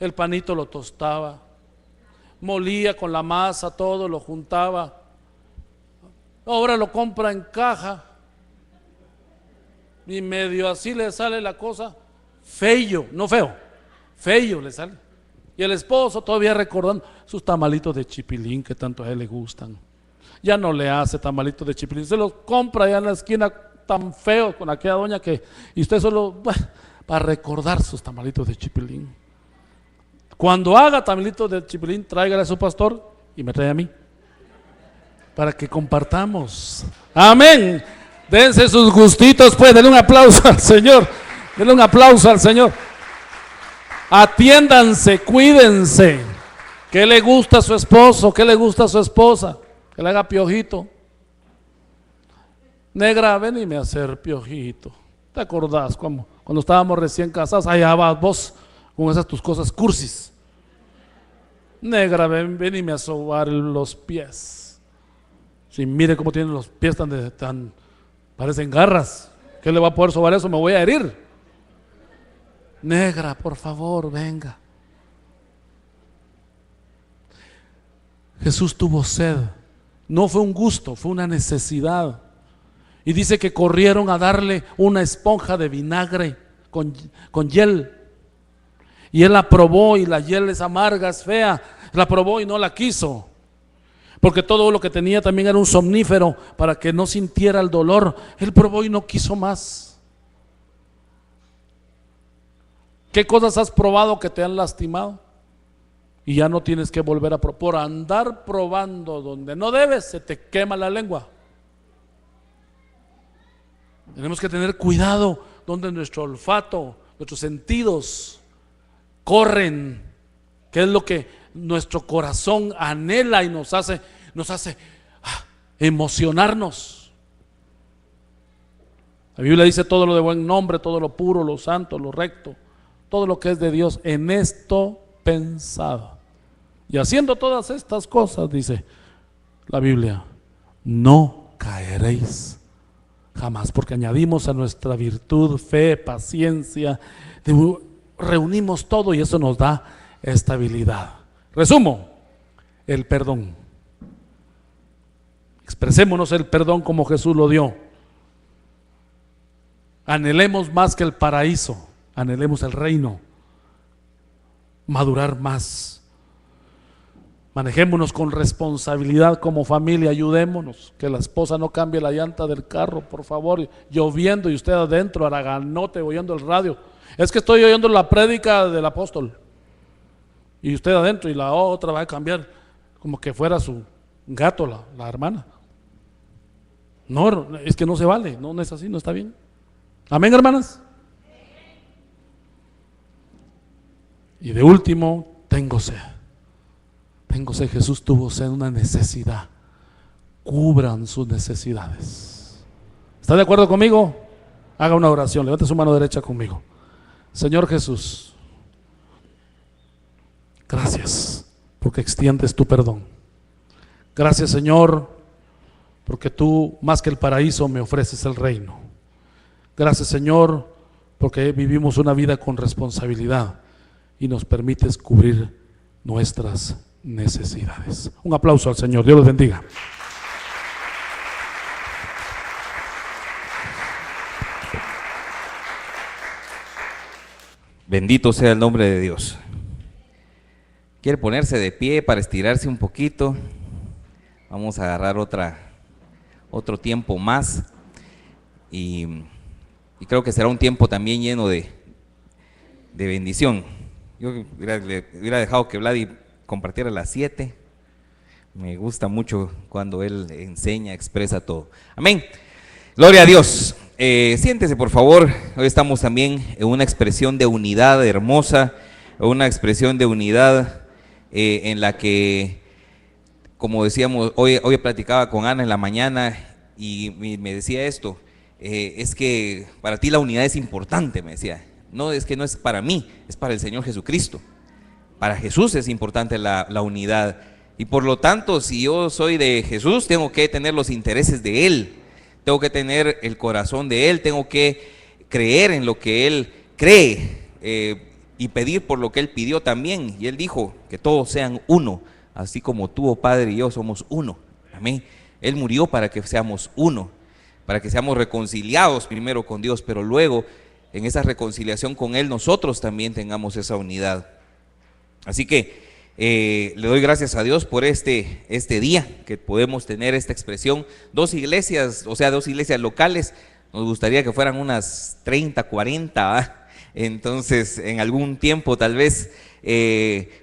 el panito lo tostaba, molía con la masa, todo lo juntaba. Ahora lo compra en caja y medio así le sale la cosa, feo, no feo, feo le sale. Y el esposo todavía recordando sus tamalitos de chipilín que tanto a él le gustan. Ya no le hace tamalitos de chipilín, se los compra allá en la esquina tan feos con aquella doña que, y usted solo para recordar sus tamalitos de chipilín. Cuando haga tamalitos de chipilín, tráigale a su pastor y me trae a mí, para que compartamos. Amén. Dense sus gustitos, pues, denle un aplauso al Señor. Denle un aplauso al Señor. Atiéndanse, cuídense. ¿Qué le gusta a su esposo? ¿Qué le gusta a su esposa? Que le haga piojito. Negra, venime a hacer piojito. ¿Te acordás cuando estábamos recién casados? Allá vas vos con esas tus cosas cursis. Negra, venime a sobar los pies. Si mire cómo tienen los pies tan parecen garras. ¿Qué le va a poder sobar eso? Me voy a herir. Negra, por favor, venga. Jesús tuvo sed. No fue un gusto, fue una necesidad. Y dice que corrieron a darle una esponja de vinagre con hiel. Y él la probó, y la hiel es amarga, es fea. La probó y no la quiso, porque todo lo que tenía también era un somnífero para que no sintiera el dolor. Él probó y no quiso más. ¿Qué cosas has probado que te han lastimado? Y ya no tienes que volver a probar. Por andar probando donde no debes, se te quema la lengua. Tenemos que tener cuidado donde nuestro olfato, nuestros sentidos corren. ¿Qué es lo que nuestro corazón anhela y nos hace emocionarnos? La Biblia dice todo lo de buen nombre, todo lo puro, lo santo, lo recto, todo lo que es de Dios, en esto pensaba. Y haciendo todas estas cosas, dice la Biblia, no caeréis jamás, porque añadimos a nuestra virtud fe, paciencia, reunimos todo y eso nos da estabilidad. Resumo, el perdón. Expresémonos el perdón como Jesús lo dio. Anhelemos más que el paraíso, anhelemos el reino, madurar más. Manejémonos con responsabilidad como familia, ayudémonos, que la esposa no cambie la llanta del carro, por favor, lloviendo y usted adentro, araganote, oyendo el radio. Es que estoy oyendo la prédica del apóstol y usted adentro y la otra va a cambiar como que fuera su gato, la hermana. No, es que no se vale, no es así, no está bien. Amén, hermanas. Y de último, tengo sed. Tengo sed. Jesús tuvo sed, una necesidad. Cubran sus necesidades. ¿Está de acuerdo conmigo? Haga una oración, levante su mano derecha conmigo. Señor Jesús, gracias porque extiendes tu perdón. Gracias, Señor, porque tú, más que el paraíso, me ofreces el reino. Gracias, Señor, porque vivimos una vida con responsabilidad y nos permites cubrir nuestras necesidades. Un aplauso al Señor. Dios los bendiga. Bendito sea el nombre de Dios. ¿Quiere ponerse de pie para estirarse un poquito? Vamos a agarrar otro tiempo más y creo que será un tiempo también lleno de bendición. Yo le hubiera dejado que Vladi compartiera a las 7. Me gusta mucho cuando él enseña, expresa todo. Amén. Gloria a Dios. Siéntese, por favor. Hoy estamos también en una expresión de unidad hermosa, una expresión de unidad en la que, como decíamos, hoy platicaba con Ana en la mañana y me decía esto. Es que para ti la unidad es importante, me decía. No, es que no es para mí, es para el Señor Jesucristo. Para Jesús es importante la unidad. Y por lo tanto, si yo soy de Jesús, tengo que tener los intereses de Él. Tengo que tener el corazón de Él. Tengo que creer en lo que Él cree y pedir por lo que Él pidió también. Y Él dijo que todos sean uno, así como tú, oh Padre, y yo somos uno. Amén. Él murió para que seamos uno, para que seamos reconciliados primero con Dios, pero luego en esa reconciliación con Él nosotros también tengamos esa unidad. Así que le doy gracias a Dios por este día que podemos tener esta expresión. Dos iglesias locales, nos gustaría que fueran unas 30, 40, ¿eh? Entonces en algún tiempo tal vez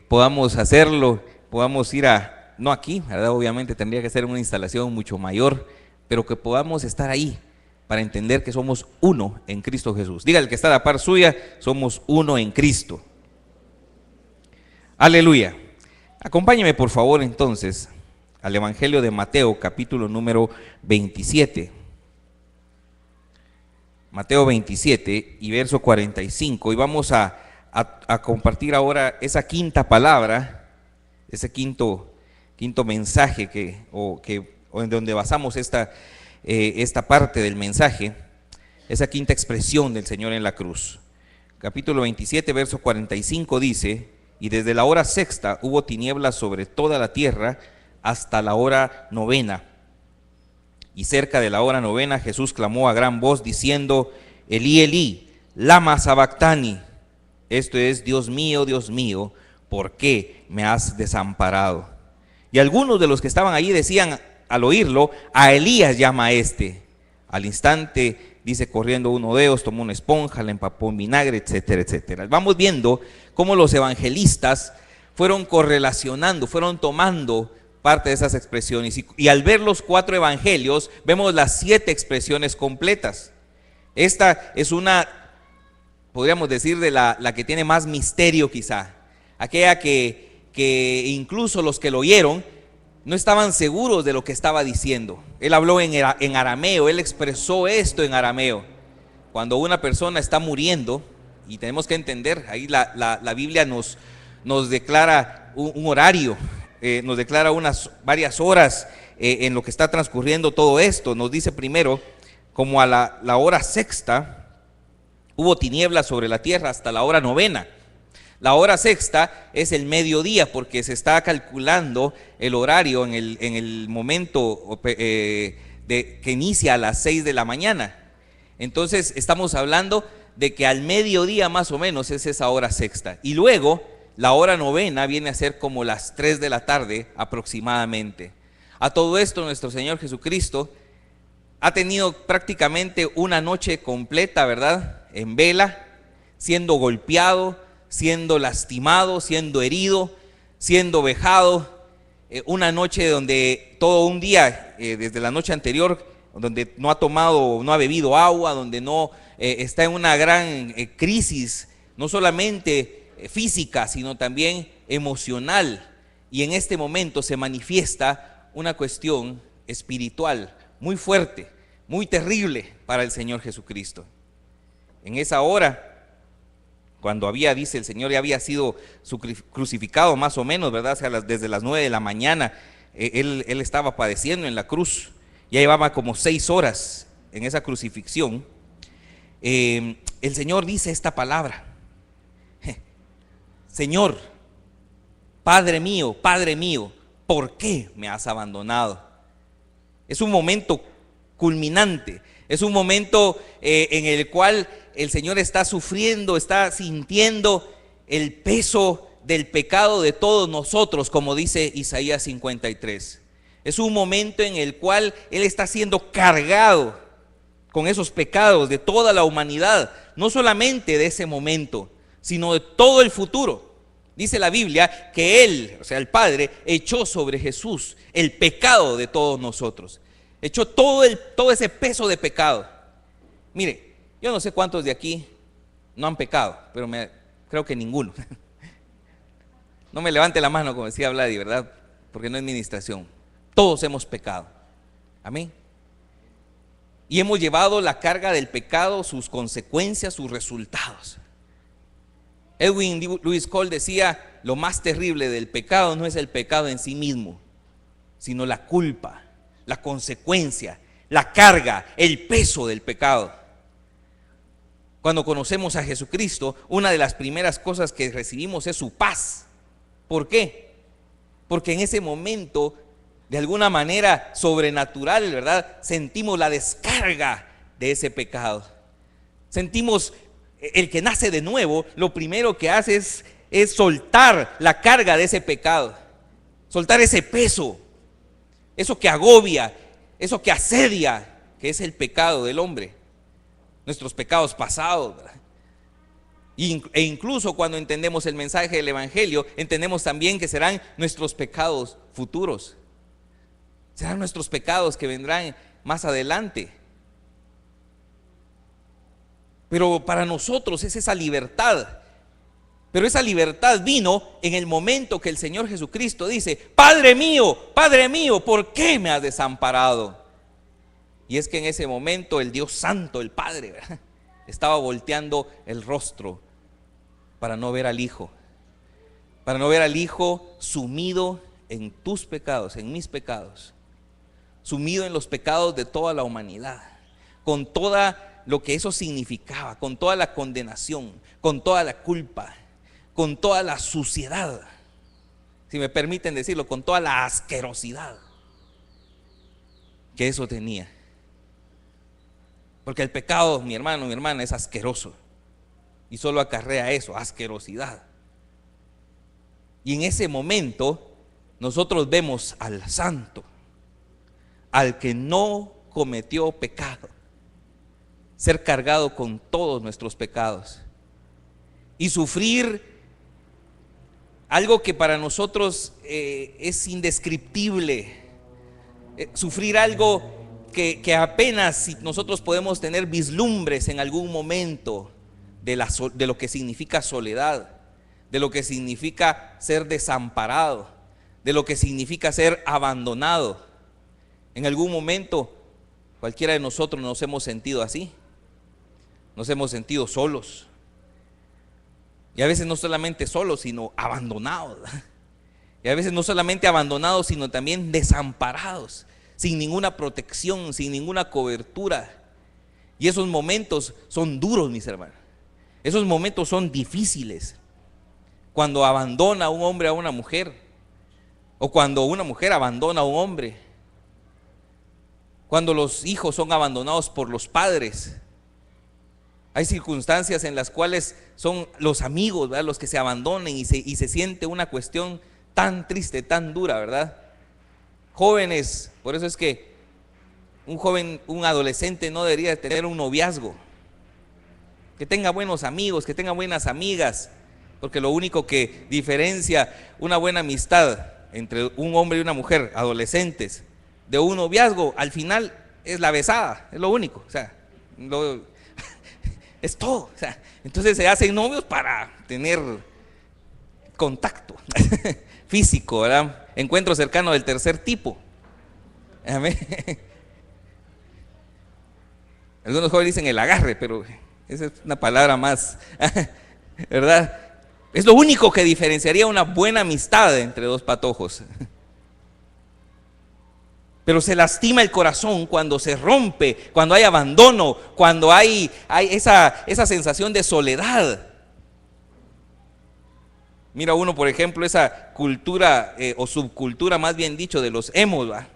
podamos hacerlo, podamos ir no aquí, ¿verdad? Obviamente tendría que ser una instalación mucho mayor, pero que podamos estar ahí para entender que somos uno en Cristo Jesús. Diga el que está a la par suya, somos uno en Cristo. Aleluya. Acompáñeme por favor entonces al Evangelio de Mateo, capítulo número 27. Mateo 27 y verso 45. Y vamos a compartir ahora esa quinta palabra, ese quinto mensaje en donde basamos esta parte del mensaje, esa quinta expresión del Señor en la cruz. Capítulo 27, verso 45 dice: y desde la hora sexta hubo tinieblas sobre toda la tierra hasta la hora novena. Y cerca de la hora novena Jesús clamó a gran voz diciendo: Elí, Elí, lama sabactani. Esto es: Dios mío, ¿por qué me has desamparado? Y algunos de los que estaban allí decían al oírlo: a Elías llama a este. Al instante, dice, corriendo uno de ellos, tomó una esponja, la empapó en vinagre, etcétera, etcétera. Vamos viendo cómo los evangelistas fueron correlacionando, fueron tomando parte de esas expresiones. Y al ver los 4 evangelios, vemos las 7 expresiones completas. Esta es una, podríamos decir, de la que tiene más misterio quizá. Aquella que incluso los que lo oyeron no estaban seguros de lo que estaba diciendo. Él habló en arameo, él expresó esto en arameo. cuando una persona está muriendo, y tenemos que entender, ahí la Biblia nos declara un horario, nos declara varias horas en lo que está transcurriendo todo esto. Nos dice primero, como a la hora sexta, hubo tinieblas sobre la tierra hasta la hora novena. La hora sexta es el mediodía, porque se está calculando el horario en el momento que inicia a las 6 de la mañana. Entonces estamos hablando de que al mediodía más o menos es esa hora sexta. Y luego la hora novena viene a ser como las 3 de la tarde aproximadamente. A todo esto nuestro Señor Jesucristo ha tenido prácticamente una noche completa, ¿verdad?, en vela, siendo golpeado, siendo lastimado, siendo herido, siendo vejado. Una noche donde todo un día, desde la noche anterior, donde no ha tomado, no ha bebido agua, donde no está en una gran crisis, no solamente física, sino también emocional. Y en este momento se manifiesta una cuestión espiritual muy fuerte, muy terrible para el Señor Jesucristo. En esa hora, cuando dice el Señor, ya había sido crucificado más o menos, ¿verdad? O sea, desde las 9 de la mañana, él estaba padeciendo en la cruz. Ya llevaba como 6 horas en esa crucifixión. El Señor dice esta palabra: Señor, Padre mío, ¿por qué me has abandonado? Es un momento culminante, es un momento en el cual el Señor está sufriendo, está sintiendo el peso del pecado de todos nosotros, como dice Isaías 53. Es un momento en el cual Él está siendo cargado con esos pecados de toda la humanidad, no solamente de ese momento, sino de todo el futuro. Dice la Biblia que Él, o sea, el Padre, echó sobre Jesús el pecado de todos nosotros. Echó todo ese peso de pecado. Mire, yo no sé cuántos de aquí no han pecado, pero creo que ninguno. No me levante la mano, como decía Vladi, ¿verdad? Porque no es ministración. Todos hemos pecado. Amén. Y hemos llevado la carga del pecado, sus consecuencias, sus resultados. Edwin Louis Cole decía: lo más terrible del pecado no es el pecado en sí mismo, sino la culpa, la consecuencia, la carga, el peso del pecado. Cuando conocemos a Jesucristo, una de las primeras cosas que recibimos es su paz. ¿Por qué? Porque en ese momento, de alguna manera sobrenatural, ¿verdad?, sentimos la descarga de ese pecado. Sentimos, el que nace de nuevo, lo primero que hace es soltar la carga de ese pecado, soltar ese peso, eso que agobia, eso que asedia, que es el pecado del hombre. Nuestros pecados pasados, ¿verdad? E incluso cuando entendemos el mensaje del Evangelio, entendemos también que serán nuestros pecados futuros, serán nuestros pecados que vendrán más adelante. Pero para nosotros es esa libertad. Pero esa libertad vino en el momento que el Señor Jesucristo dice: Padre mío, ¿por qué me has desamparado? Y es que en ese momento el Dios Santo, el Padre, ¿verdad?, estaba volteando el rostro para no ver al Hijo, sumido en tus pecados, en mis pecados, sumido en los pecados de toda la humanidad, con todo lo que eso significaba, con toda la condenación, con toda la culpa, con toda la suciedad, si me permiten decirlo, con toda la asquerosidad que eso tenía. Porque el pecado, mi hermano, mi hermana, es asqueroso y solo acarrea eso, asquerosidad. Y en ese momento nosotros vemos al santo, al que no cometió pecado, ser cargado con todos nuestros pecados y sufrir algo que para nosotros es indescriptible, sufrir algo que apenas si nosotros podemos tener vislumbres en algún momento de lo que significa soledad, de lo que significa ser desamparado, de lo que significa ser abandonado. En algún momento cualquiera de nosotros nos hemos sentido así. Nos hemos sentido solos. Y a veces no solamente solos, sino abandonados. Y a veces no solamente abandonados, sino también desamparados, sin ninguna protección, sin ninguna cobertura. Y esos momentos son duros, mis hermanos. Esos momentos son difíciles. Cuando abandona un hombre a una mujer, o cuando una mujer abandona a un hombre, cuando los hijos son abandonados por los padres. Hay circunstancias en las cuales son los amigos, ¿verdad?, los que se abandonen y se siente una cuestión tan triste, tan dura, ¿verdad? Jóvenes, por eso es que un joven, un adolescente no debería tener un noviazgo. Que tenga buenos amigos, que tenga buenas amigas, porque lo único que diferencia una buena amistad entre un hombre y una mujer, adolescentes, de un noviazgo, al final es la besada, es lo único, o sea, es todo. O sea, entonces se hacen novios para tener contacto físico, ¿verdad? Encuentro cercano del tercer tipo. Amén. Algunos jóvenes dicen el agarre, pero esa es una palabra más, ¿verdad? Es lo único que diferenciaría una buena amistad entre dos patojos. Pero se lastima el corazón cuando se rompe, cuando hay abandono, cuando hay esa sensación de soledad. Mira uno, por ejemplo, esa cultura o subcultura, más bien dicho, de los emos, ¿va?,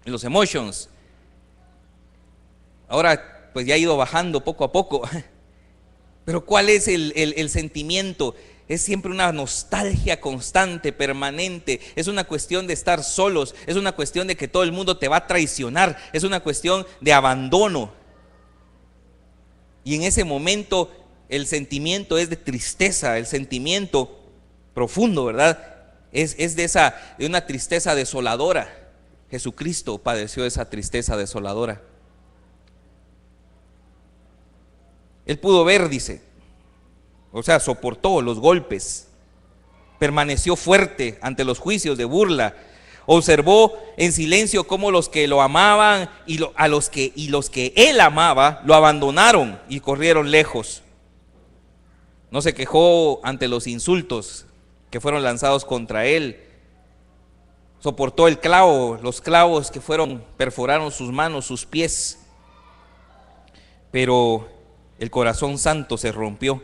de los emotions. Ahora pues ya ha ido bajando poco a poco. Pero ¿cuál es el sentimiento? Es siempre una nostalgia constante, permanente. Es una cuestión de estar solos. Es una cuestión de que todo el mundo te va a traicionar. Es una cuestión de abandono. Y en ese momento el sentimiento es de tristeza. El sentimiento profundo, ¿verdad?, es de una tristeza desoladora. Jesucristo padeció esa tristeza desoladora. Él pudo ver, dice, o sea, soportó los golpes, permaneció fuerte ante los juicios de burla, observó en silencio cómo los que lo amaban y los que él amaba lo abandonaron y corrieron lejos. No se quejó ante los insultos que fueron lanzados contra él. Soportó el clavo, los clavos que perforaron sus manos, sus pies. Pero el corazón santo se rompió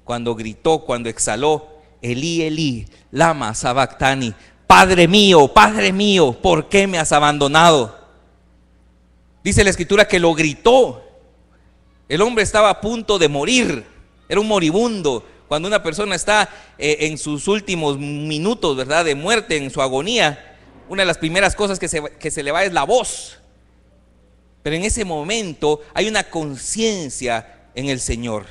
cuando gritó, cuando exhaló: Elí, Elí, lama sabactani. Padre mío, ¿por qué me has abandonado? Dice la escritura que lo gritó. El hombre estaba a punto de morir, era un moribundo. Cuando una persona está en sus últimos minutos, ¿verdad?, de muerte, en su agonía, una de las primeras cosas que se le va es la voz. Pero en ese momento hay una conciencia en el Señor,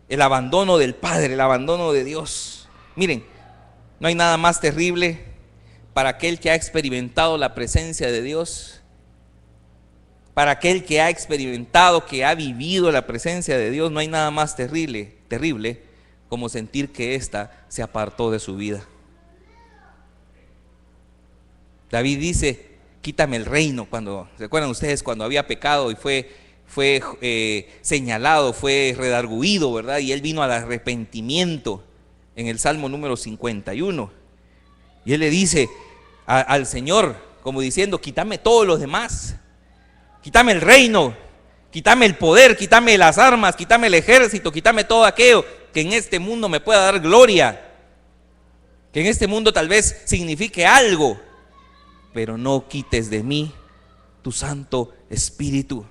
el abandono del Padre, el abandono de Dios. Miren, no hay nada más terrible para aquel que ha experimentado la presencia de Dios, para aquel que ha experimentado, que ha vivido la presencia de Dios. No hay nada más terrible como sentir que ésta se apartó de su vida. David dice: quítame el reino. Cuando, ¿se acuerdan ustedes cuando había pecado y fue señalado, fue redarguido, ¿verdad? Y él vino al arrepentimiento en el Salmo número 51. Y él le dice al Señor, como diciendo: quítame todos los demás, quítame el reino, quítame el poder, quítame las armas, quítame el ejército, quítame todo aquello que en este mundo me pueda dar gloria, que en este mundo tal vez signifique algo, pero no quites de mí tu Santo Espíritu.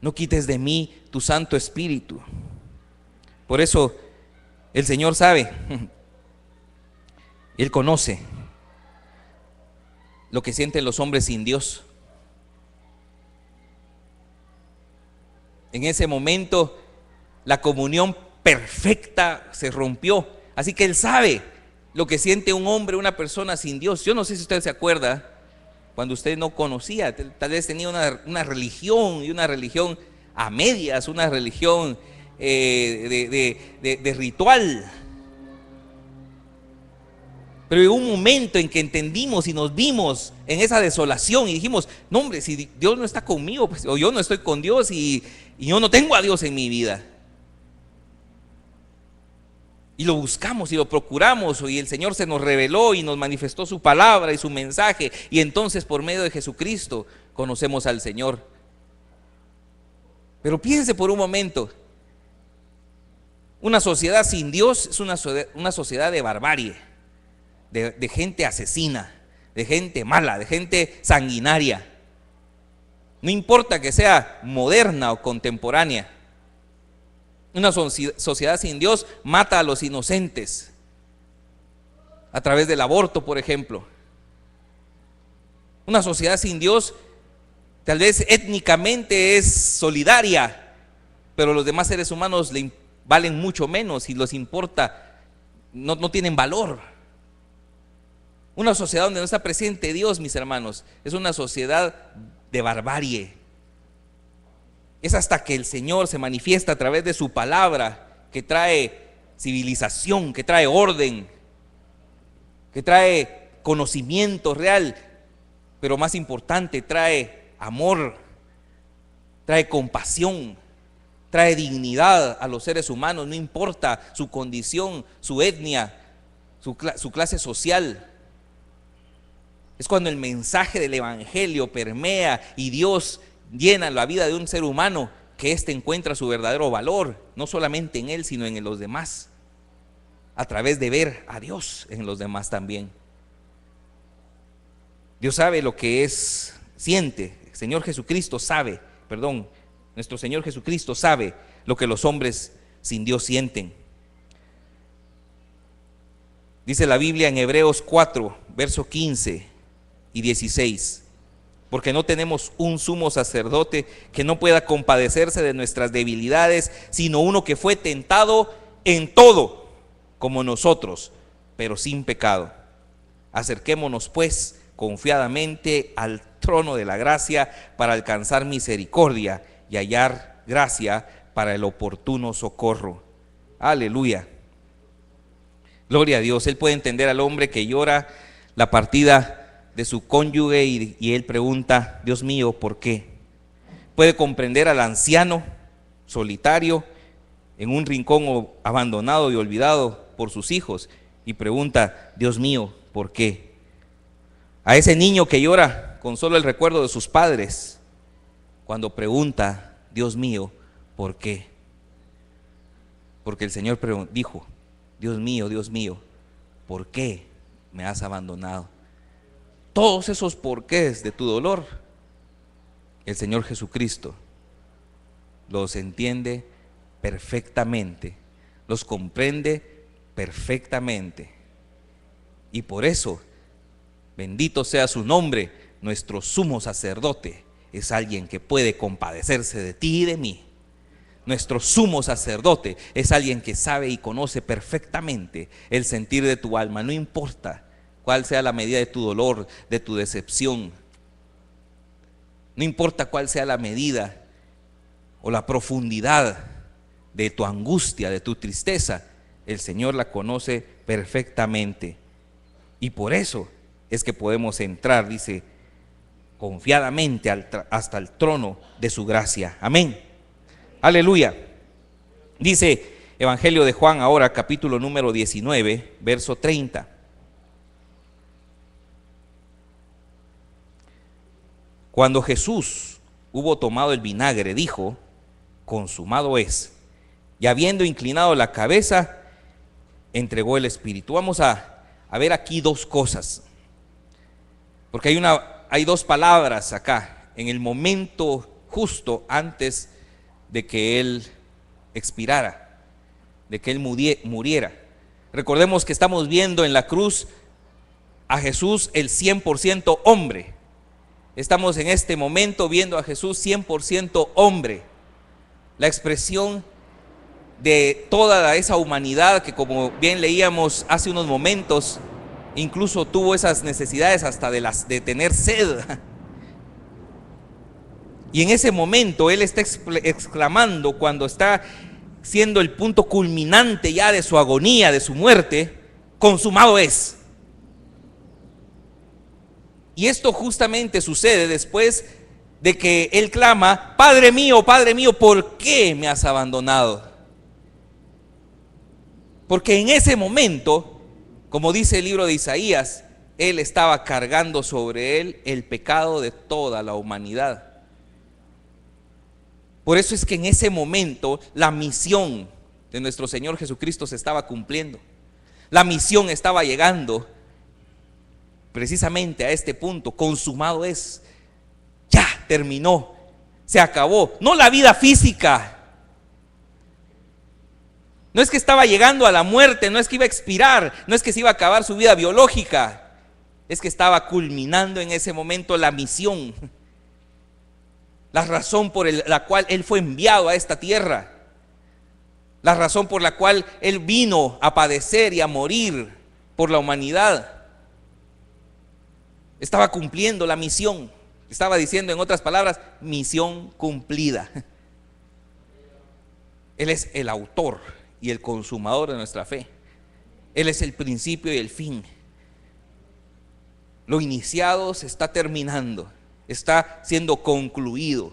No quites de mí tu Santo Espíritu. Por eso el Señor sabe, Él conoce lo que sienten los hombres sin Dios. En ese momento la comunión perfecta se rompió. Así que Él sabe lo que siente un hombre, una persona sin Dios. Yo no sé si usted se acuerda cuando usted no conocía, tal vez tenía una religión, y una religión a medias, una religión de ritual. Pero llegó un momento en que entendimos y nos vimos en esa desolación y dijimos, no hombre, si Dios no está conmigo, pues, o yo no estoy con Dios y yo no tengo a Dios en mi vida. Y lo buscamos y lo procuramos, y el Señor se nos reveló y nos manifestó su palabra y su mensaje, y entonces por medio de Jesucristo conocemos al Señor. Pero piense por un momento, una sociedad sin Dios es una sociedad de barbarie, de gente asesina, de gente mala, de gente sanguinaria. No importa que sea moderna o contemporánea. Una sociedad sin Dios mata a los inocentes a través del aborto, por ejemplo. Una sociedad sin Dios tal vez étnicamente es solidaria, pero los demás seres humanos valen mucho menos y les importa, no tienen valor. Una sociedad donde no está presente Dios, mis hermanos, es una sociedad de barbarie. Es hasta que el Señor se manifiesta a través de su palabra que trae civilización, que trae orden, que trae conocimiento real, pero más importante, trae amor, trae compasión, trae dignidad a los seres humanos, no importa su condición, su etnia, su clase social. Es cuando el mensaje del evangelio permea y Dios llena la vida de un ser humano, que éste encuentra su verdadero valor, no solamente en él, sino en los demás, a través de ver a Dios en los demás también. Dios sabe lo que siente. El Señor Jesucristo sabe, nuestro Señor Jesucristo sabe lo que los hombres sin Dios sienten. Dice la Biblia en Hebreos 4, verso 15 y 16: porque no tenemos un sumo sacerdote que no pueda compadecerse de nuestras debilidades, sino uno que fue tentado en todo como nosotros, pero sin pecado. Acerquémonos pues confiadamente al trono de la gracia para alcanzar misericordia y hallar gracia para el oportuno socorro. Aleluya. Gloria a Dios. Él puede entender al hombre que llora la partida de su cónyuge y él pregunta, Dios mío, ¿por qué? Puede comprender al anciano solitario en un rincón abandonado y olvidado por sus hijos y pregunta, Dios mío, ¿por qué? A ese niño que llora con solo el recuerdo de sus padres, cuando pregunta, Dios mío, ¿por qué? Porque el Señor dijo, Dios mío, ¿por qué me has abandonado? Todos esos porqués de tu dolor, el Señor Jesucristo los entiende perfectamente, los comprende perfectamente. Y por eso, bendito sea su nombre, nuestro sumo sacerdote es alguien que puede compadecerse de ti y de mí. Nuestro sumo sacerdote es alguien que sabe y conoce perfectamente el sentir de tu alma, no importa cuál sea la medida de tu dolor, de tu decepción. No importa cuál sea la medida o la profundidad de tu angustia, de tu tristeza, el Señor la conoce perfectamente. Y por eso es que podemos entrar, dice, confiadamente hasta el trono de su gracia. Amén. Aleluya. Dice Evangelio de Juan ahora, capítulo número 19, verso 30. Cuando Jesús hubo tomado el vinagre, dijo, consumado es. Y habiendo inclinado la cabeza, entregó el Espíritu. Vamos a ver aquí dos cosas, porque hay dos palabras acá, en el momento justo antes de que Él expirara, de que Él muriera. Recordemos que estamos viendo en la cruz a Jesús el 100% hombre. Estamos en este momento viendo a Jesús 100% hombre, la expresión de toda esa humanidad que, como bien leíamos hace unos momentos, incluso tuvo esas necesidades hasta de tener sed. Y en ese momento Él está exclamando, cuando está siendo el punto culminante ya de su agonía, de su muerte, consumado es. Y esto justamente sucede después de que él clama: Padre mío, ¿por qué me has abandonado? Porque en ese momento, como dice el libro de Isaías, él estaba cargando sobre él el pecado de toda la humanidad. Por eso es que en ese momento la misión de nuestro Señor Jesucristo se estaba cumpliendo. La misión estaba llegando precisamente a este punto: consumado es. Ya terminó, se acabó. No la vida física. No es que estaba llegando a la muerte, no es que iba a expirar, no es que se iba a acabar su vida biológica. Es que estaba culminando en ese momento la misión, la razón por la cual él fue enviado a esta tierra, la razón por la cual él vino a padecer y a morir por la humanidad. Estaba cumpliendo la misión. Estaba diciendo, en otras palabras, misión cumplida. Él es el autor y el consumador de nuestra fe. Él es el principio y el fin. Lo iniciado se está terminando, está siendo concluido.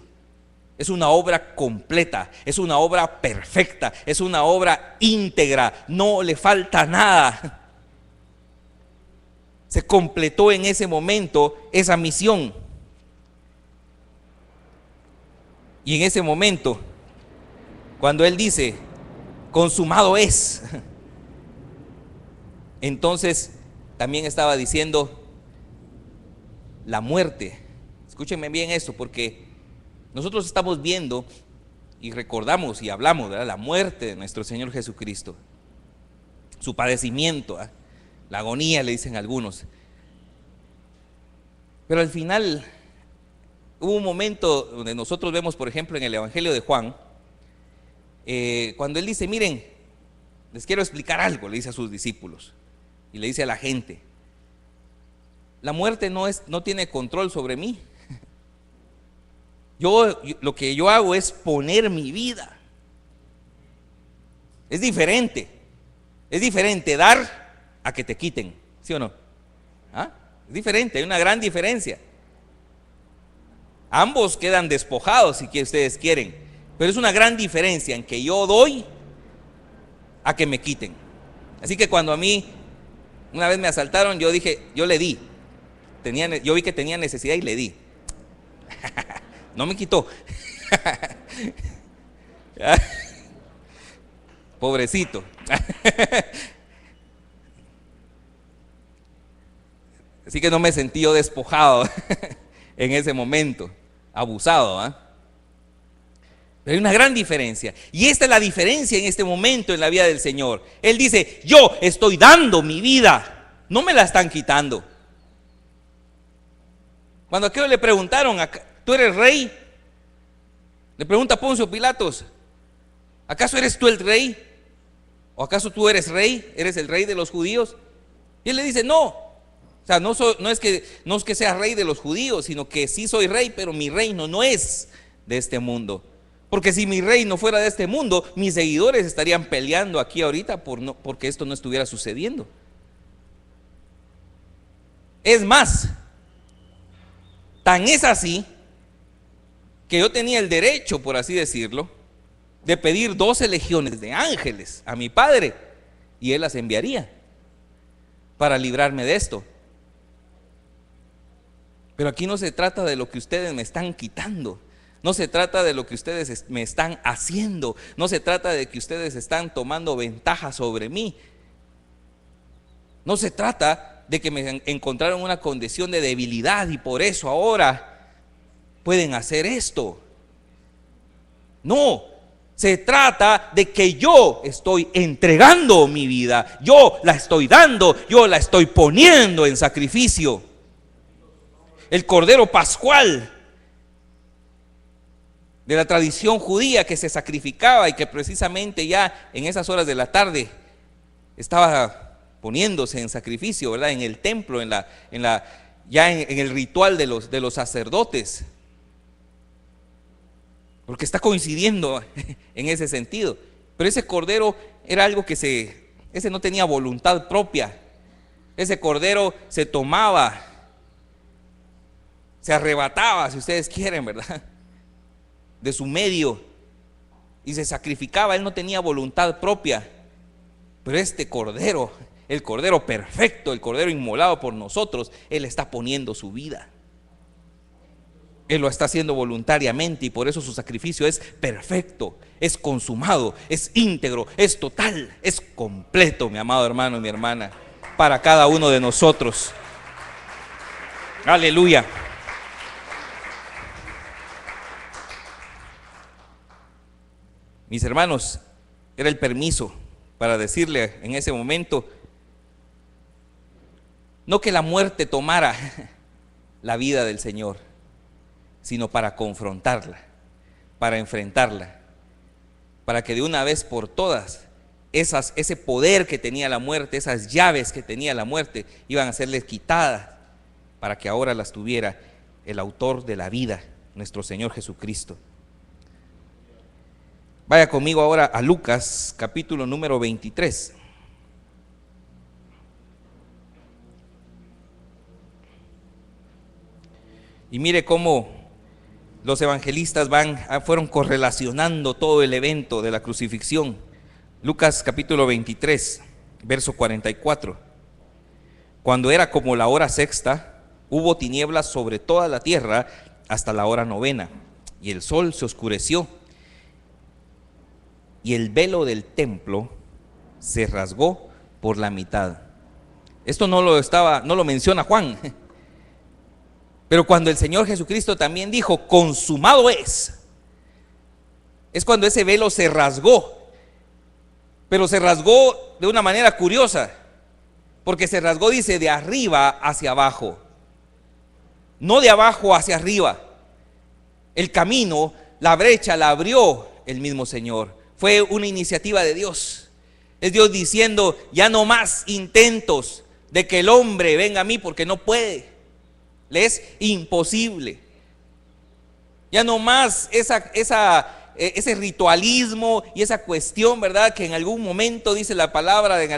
Es una obra completa, es una obra perfecta, es una obra íntegra, no le falta nada. Se completó en ese momento esa misión. Y en ese momento, cuando él dice: consumado es, entonces también estaba diciendo: la muerte. Escúchenme bien esto, porque nosotros estamos viendo y recordamos y hablamos, ¿verdad?, la muerte de nuestro Señor Jesucristo, su padecimiento, ¿eh?, la agonía, le dicen algunos. Pero al final hubo un momento donde nosotros vemos, por ejemplo, en el Evangelio de Juan, cuando él dice: miren, les quiero explicar algo, le dice a sus discípulos y le dice a la gente: la muerte no tiene control sobre mí. Lo que yo hago es poner mi vida. Es diferente dar a que te quiten, ¿sí o no? ¿Ah? Es diferente, hay una gran diferencia. Ambos quedan despojados si ustedes quieren, pero es una gran diferencia en que yo doy a que me quiten. Así que cuando a mí una vez me asaltaron, yo le di. Yo vi que tenía necesidad y le di. No me quitó. Pobrecito. Así que no me sentí yo despojado en ese momento, abusado, ¿eh? Pero hay una gran diferencia, y esta es la diferencia en este momento en la vida del Señor. Él dice: yo estoy dando mi vida, no me la están quitando. Cuando aquellos le preguntaron: ¿tú eres rey? Le pregunta Poncio Pilatos: ¿acaso eres tú el rey? ¿O acaso tú eres rey? ¿Eres el rey de los judíos? Y él le dice: no. O sea, no es que sea rey de los judíos, sino que sí soy rey, pero mi reino no es de este mundo. Porque si mi reino fuera de este mundo, mis seguidores estarían peleando aquí ahorita porque esto no estuviera sucediendo. Es más, tan es así que yo tenía el derecho, por así decirlo, de pedir 12 legiones de ángeles a mi Padre, y Él las enviaría para librarme de esto. Pero aquí no se trata de lo que ustedes me están quitando, no se trata de lo que ustedes me están haciendo, no se trata de que ustedes están tomando ventaja sobre mí, no se trata de que me encontraron en una condición de debilidad y por eso ahora pueden hacer esto. No, se trata de que yo estoy entregando mi vida, yo la estoy dando, yo la estoy poniendo en sacrificio. El cordero pascual de la tradición judía que se sacrificaba y que precisamente ya en esas horas de la tarde estaba poniéndose en sacrificio, ¿verdad?, en el templo, en el ritual de los sacerdotes, porque está coincidiendo en ese sentido. Pero ese cordero era algo que ese no tenía voluntad propia. Ese cordero se tomaba se arrebataba, si ustedes quieren, ¿verdad?, de su medio y se sacrificaba. Él no tenía voluntad propia, pero este cordero, el cordero perfecto, el cordero inmolado por nosotros, Él está poniendo su vida. Él lo está haciendo voluntariamente y por eso su sacrificio es perfecto, es consumado, es íntegro, es total, es completo, mi amado hermano y mi hermana, para cada uno de nosotros. Aleluya. Mis hermanos, era el permiso para decirle en ese momento, no que la muerte tomara la vida del Señor, sino para confrontarla, para enfrentarla, para que de una vez por todas ese poder que tenía la muerte, esas llaves que tenía la muerte, iban a serles quitadas, para que ahora las tuviera el autor de la vida, nuestro Señor Jesucristo. Vaya conmigo ahora a Lucas, capítulo número 23. Y mire cómo los evangelistas fueron correlacionando todo el evento de la crucifixión. Lucas capítulo 23, verso 44. Cuando era como la hora sexta, hubo tinieblas sobre toda la tierra hasta la hora novena, y el sol se oscureció, y el velo del templo se rasgó por la mitad. Esto no lo menciona Juan, pero cuando el Señor Jesucristo también dijo, consumado es cuando ese velo se rasgó, pero se rasgó de una manera curiosa, porque se rasgó, dice, de arriba hacia abajo, no de abajo hacia arriba. El camino, la brecha la abrió el mismo Señor. Fue una iniciativa de Dios. Es Dios diciendo, ya no más intentos de que el hombre venga a mí, porque no puede, le es imposible. Ya no más ese ritualismo y esa cuestión, ¿verdad?, que en algún momento dice la palabra, en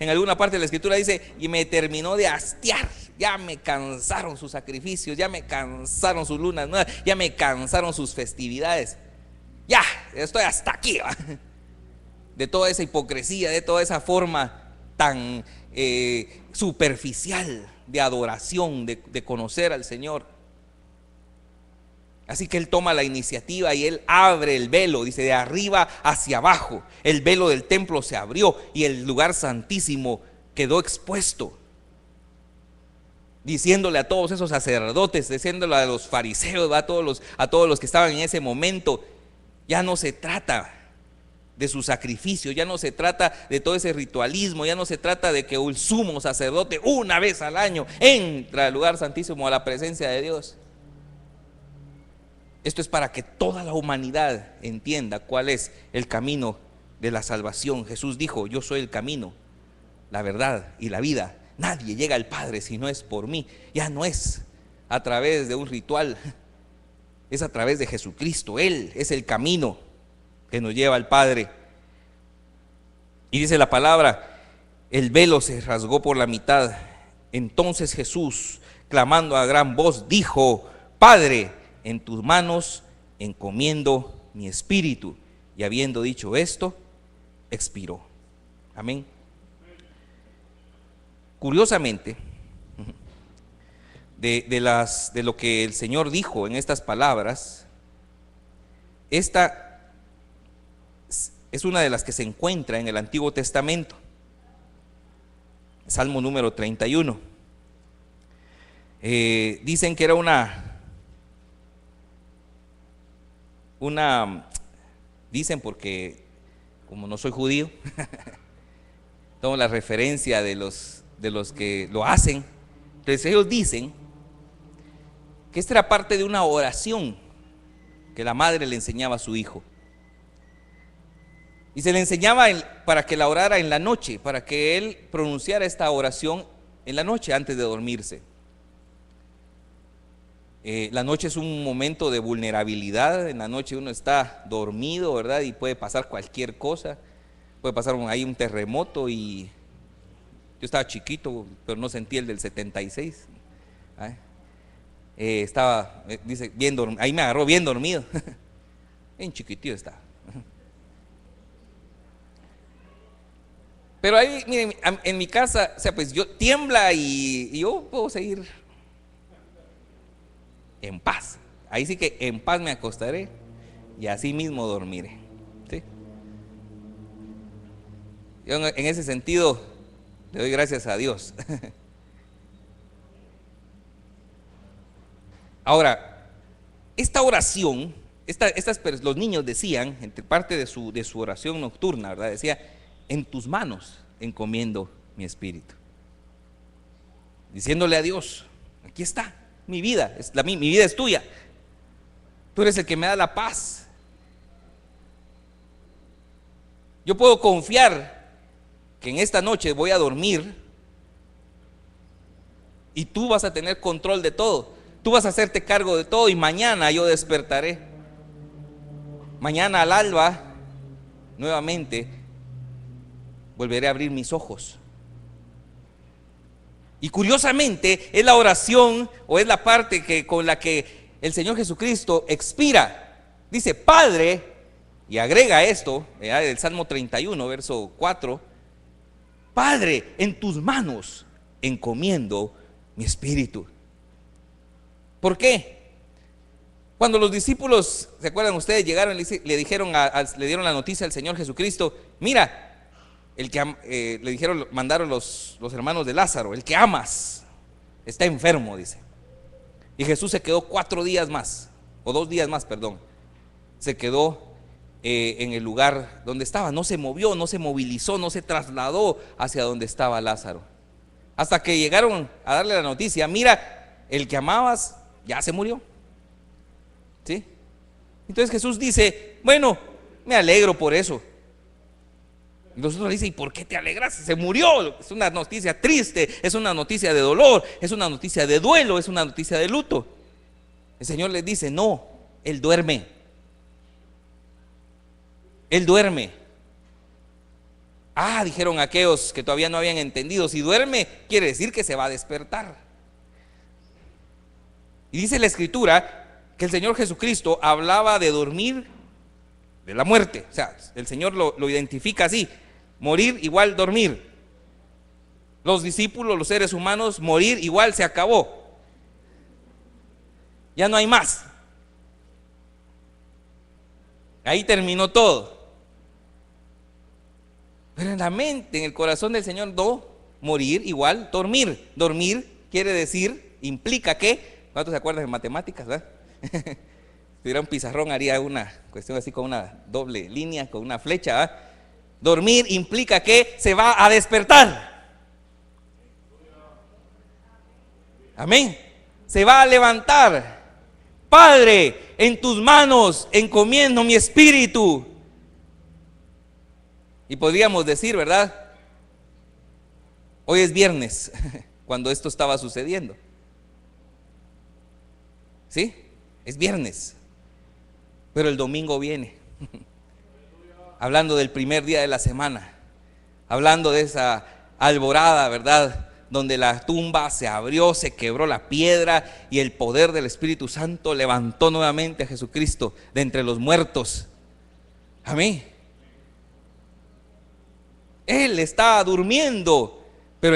alguna parte de la escritura dice, y me terminó de hastiar. Ya me cansaron sus sacrificios, ya me cansaron sus lunas nuevas, ya me cansaron sus festividades. Ya, estoy hasta aquí, ¿va?, de toda esa hipocresía, de toda esa forma tan superficial de adoración, de conocer al Señor. Así que Él toma la iniciativa y Él abre el velo, dice, de arriba hacia abajo. El velo del templo se abrió y el lugar santísimo quedó expuesto, diciéndole a todos esos sacerdotes, diciéndole a los fariseos, a todos los que estaban en ese momento, ya no se trata de su sacrificio, ya no se trata de todo ese ritualismo, ya no se trata de que el sumo sacerdote una vez al año entra al lugar santísimo, a la presencia de Dios. Esto es para que toda la humanidad entienda cuál es el camino de la salvación. Jesús dijo, yo soy el camino, la verdad y la vida. Nadie llega al Padre si no es por mí. Ya no es a través de un ritual, es a través de Jesucristo. Él es el camino que nos lleva al Padre. Y dice la palabra, el velo se rasgó por la mitad. Entonces Jesús, clamando a gran voz, dijo, Padre, en tus manos encomiendo mi espíritu. Y habiendo dicho esto, expiró. Amén. Curiosamente, de lo que el Señor dijo en estas palabras, esta es una de las que se encuentra en el Antiguo Testamento. Salmo número 31. Dicen que era dicen, porque como no soy judío, tomo la referencia de los que lo hacen. Entonces ellos dicen que esta era parte de una oración que la madre le enseñaba a su hijo, y se le enseñaba para que la orara en la noche, para que él pronunciara esta oración en la noche antes de dormirse. La noche es un momento de vulnerabilidad. En la noche uno está dormido, ¿verdad? Y puede pasar cualquier cosa. Puede pasar ahí un terremoto. Y yo estaba chiquito, pero no sentí el del 76. estaba, dice, bien dormido, ahí me agarró bien dormido. Bien chiquitillo estaba. Pero ahí, miren, en mi casa, o sea, pues yo tiembla y yo puedo seguir en paz. Ahí sí que en paz me acostaré y así mismo dormiré. ¿Sí? Yo en ese sentido le doy gracias a Dios. Ahora, esta oración, los niños decían, entre parte de su oración nocturna, ¿verdad? Decía, en tus manos encomiendo mi espíritu. Diciéndole a Dios, aquí está mi vida, mi vida es tuya. Tú eres el que me da la paz. Yo puedo confiar que en esta noche voy a dormir y tú vas a tener control de todo. Tú vas a hacerte cargo de todo y mañana yo despertaré. Mañana al alba, nuevamente, volveré a abrir mis ojos. Y curiosamente es la oración o es la parte con la que el Señor Jesucristo expira. Dice, Padre, y agrega esto, del Salmo 31, verso 4, Padre, en tus manos encomiendo mi espíritu. ¿Por qué? Cuando los discípulos, ¿se acuerdan ustedes? Llegaron y le dijeron, le dieron la noticia al Señor Jesucristo, mira, le dijeron, mandaron los hermanos de Lázaro, el que amas está enfermo, dice. Y Jesús se quedó 4 días más, o 2 días más, perdón. Se quedó en el lugar donde estaba, no se movió, no se movilizó, no se trasladó hacia donde estaba Lázaro. Hasta que llegaron a darle la noticia, mira, el que amabas ya se murió. ¿Sí? Entonces Jesús dice, bueno, me alegro por eso. Y los otros le dicen, ¿y por qué te alegras? Se murió. Es una noticia triste, es una noticia de dolor, es una noticia de duelo, es una noticia de luto. El Señor les dice, no, Él duerme. Él duerme. Ah, dijeron aquellos que todavía no habían entendido, si duerme quiere decir que se va a despertar. Y dice la Escritura que el Señor Jesucristo hablaba de dormir de la muerte. O sea, el Señor lo identifica así: morir igual dormir. Los discípulos, los seres humanos, morir igual se acabó. Ya no hay más. Ahí terminó todo. Pero en la mente, en el corazón del Señor, no, morir igual dormir. Dormir quiere decir, implica que, ¿cuántos se acuerdan de matemáticas, verdad? Si tuviera un pizarrón haría una cuestión así con una doble línea, con una flecha, ¿verdad? Dormir implica que se va a despertar. Amén. Se va a levantar. Padre, en tus manos encomiendo mi espíritu. Y podríamos decir, ¿verdad? Hoy es viernes, cuando esto estaba sucediendo. ¿Sí? Es viernes. Pero el domingo viene. Hablando del primer día de la semana. Hablando de esa alborada, ¿verdad? Donde la tumba se abrió, se quebró la piedra y el poder del Espíritu Santo levantó nuevamente a Jesucristo de entre los muertos. Amén. Él está durmiendo, pero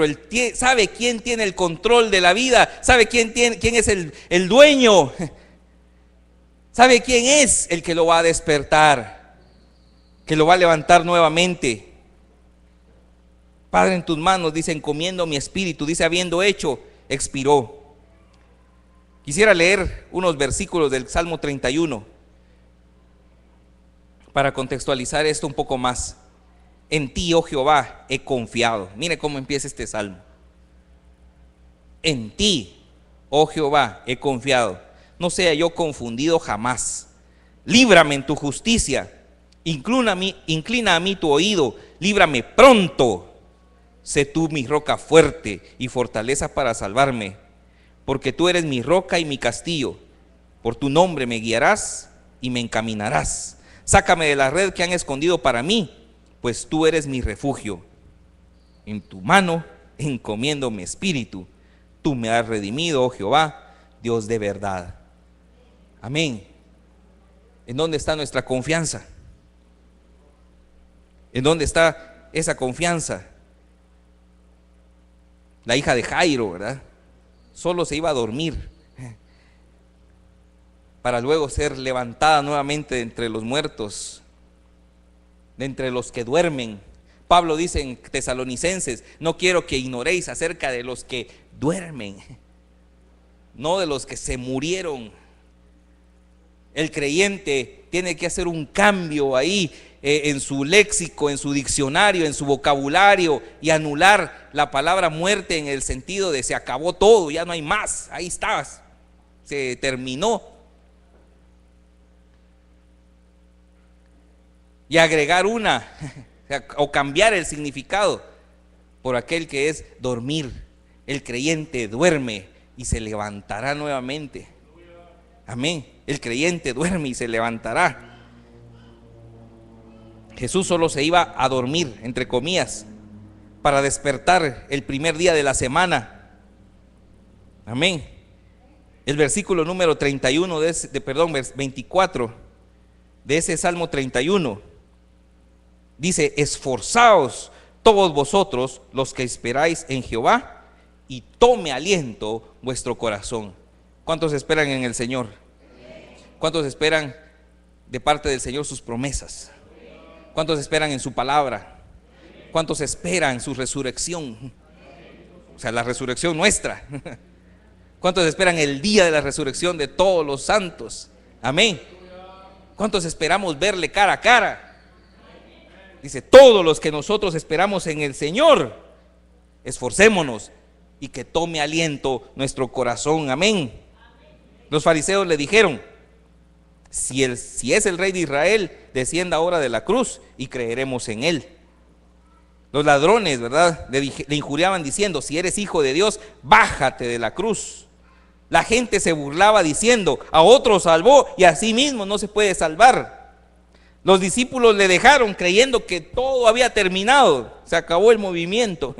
él sabe quién tiene el control de la vida, sabe quién es el dueño, sabe quién es el que lo va a despertar, que lo va a levantar nuevamente. Padre, en tus manos, dice, encomiendo mi espíritu, dice, habiendo hecho, expiró. Quisiera leer unos versículos del Salmo 31 para contextualizar esto un poco más. En ti, oh Jehová, he confiado. Mire cómo empieza este salmo. En ti, oh Jehová, he confiado. No sea yo confundido jamás. Líbrame en tu justicia. Inclina a mí tu oído. Líbrame pronto. Sé tú mi roca fuerte y fortaleza para salvarme. Porque tú eres mi roca y mi castillo. Por tu nombre me guiarás y me encaminarás. Sácame de la red que han escondido para mí, pues tú eres mi refugio. En tu mano encomiendo mi espíritu. Tú me has redimido, oh Jehová. Dios de verdad. Amén. ¿En dónde está nuestra confianza? ¿En dónde está esa confianza? La hija de Jairo, ¿verdad? Solo se iba a dormir para luego ser levantada nuevamente de entre los muertos, de entre los que duermen. Pablo dice en Tesalonicenses: no quiero que ignoréis acerca de los que duermen, no de los que se murieron. El creyente tiene que hacer un cambio ahí en su léxico, en su diccionario, en su vocabulario, y anular la palabra muerte en el sentido de se acabó todo, ya no hay más, ahí estás, se terminó. Y agregar una o cambiar el significado por aquel que es dormir. El creyente duerme y se levantará nuevamente. Amén. El creyente duerme y se levantará. Jesús solo se iba a dormir, entre comillas, para despertar el primer día de la semana. Amén. El versículo número 31 24 de ese Salmo 31 dice: esforzaos todos vosotros los que esperáis en Jehová, y tome aliento vuestro corazón. ¿Cuántos esperan en el Señor? ¿Cuántos esperan de parte del Señor sus promesas? ¿Cuántos esperan en su palabra? ¿Cuántos esperan su resurrección? O sea, la resurrección nuestra. ¿Cuántos esperan el día de la resurrección de todos los santos? Amén. ¿Cuántos esperamos verle cara a cara? Dice: todos los que nosotros esperamos en el Señor, esforcémonos y que tome aliento nuestro corazón. Amén. Los fariseos le dijeron: si es el Rey de Israel, descienda ahora de la cruz y creeremos en él. Los ladrones, ¿verdad?, le injuriaban diciendo: si eres hijo de Dios, bájate de la cruz. La gente se burlaba diciendo: a otro salvó y a sí mismo no se puede salvar. Los discípulos le dejaron creyendo que todo había terminado, se acabó el movimiento.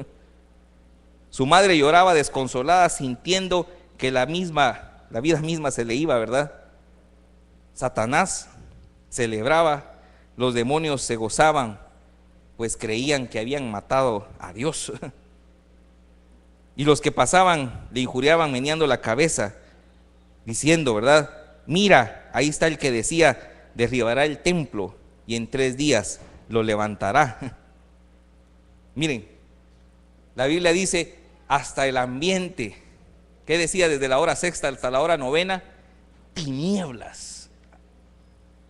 Su madre lloraba desconsolada, sintiendo que la vida misma se le iba, ¿verdad? Satanás celebraba, los demonios se gozaban, pues creían que habían matado a Dios. Y los que pasaban le injuriaban meneando la cabeza, diciendo, ¿verdad? Mira, ahí está el que decía: derribará el templo y en 3 días lo levantará. Miren, la Biblia dice: hasta el ambiente, ¿qué decía? Desde la hora sexta hasta la hora novena, tinieblas.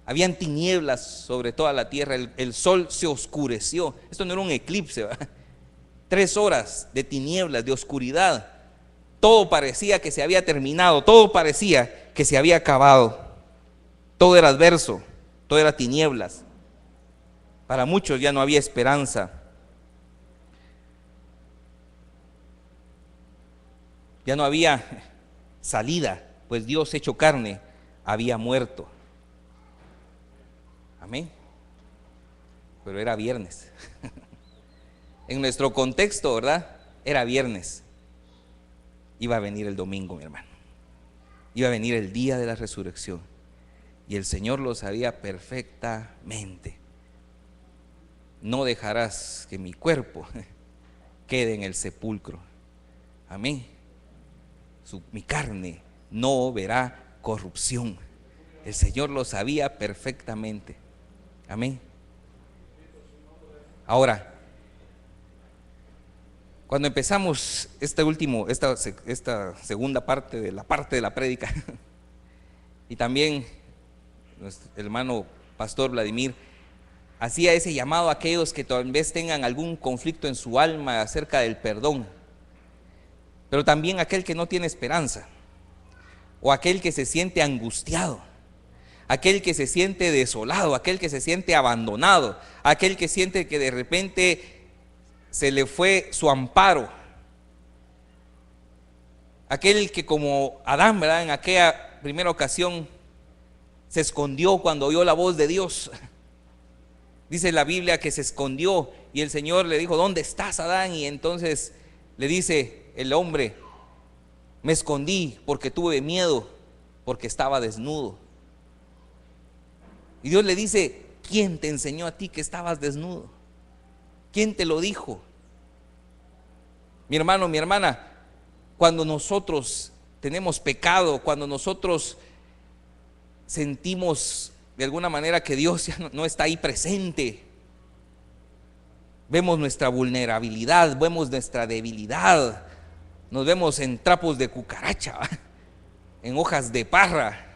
Habían tinieblas sobre toda la tierra, el sol se oscureció. Esto no era un eclipse, ¿verdad? 3 horas de tinieblas, de oscuridad. Todo parecía que se había terminado, todo parecía que se había acabado. Todo era adverso, todo era tinieblas. Para muchos ya no había esperanza. Ya no había salida, pues Dios hecho carne había muerto. Amén. Pero era viernes. En nuestro contexto, ¿verdad? Era viernes. Iba a venir el domingo, mi hermano. Iba a venir el día de la resurrección. Y el Señor lo sabía perfectamente. No dejarás que mi cuerpo quede en el sepulcro. Amén. Mi carne no verá corrupción. El Señor lo sabía perfectamente. Amén. Ahora, cuando empezamos esta segunda parte de la prédica, y también nuestro hermano pastor Vladimir hacía ese llamado a aquellos que tal vez tengan algún conflicto en su alma acerca del perdón, pero también aquel que no tiene esperanza, o aquel que se siente angustiado, aquel que se siente desolado, aquel que se siente abandonado, aquel que siente que de repente se le fue su amparo, aquel que como Adán, ¿verdad?, en aquella primera ocasión se escondió cuando oyó la voz de Dios. Dice la Biblia que se escondió y el Señor le dijo: ¿dónde estás, Adán? Y entonces le dice el hombre: Me escondí porque tuve miedo, porque estaba desnudo. Y Dios le dice: ¿quién te enseñó a ti que estabas desnudo? ¿Quién te lo dijo? Mi hermano, mi hermana, cuando nosotros tenemos pecado, cuando nosotros sentimos de alguna manera que Dios ya no está ahí presente, vemos nuestra vulnerabilidad, vemos nuestra debilidad, nos vemos en trapos de cucaracha, en hojas de parra,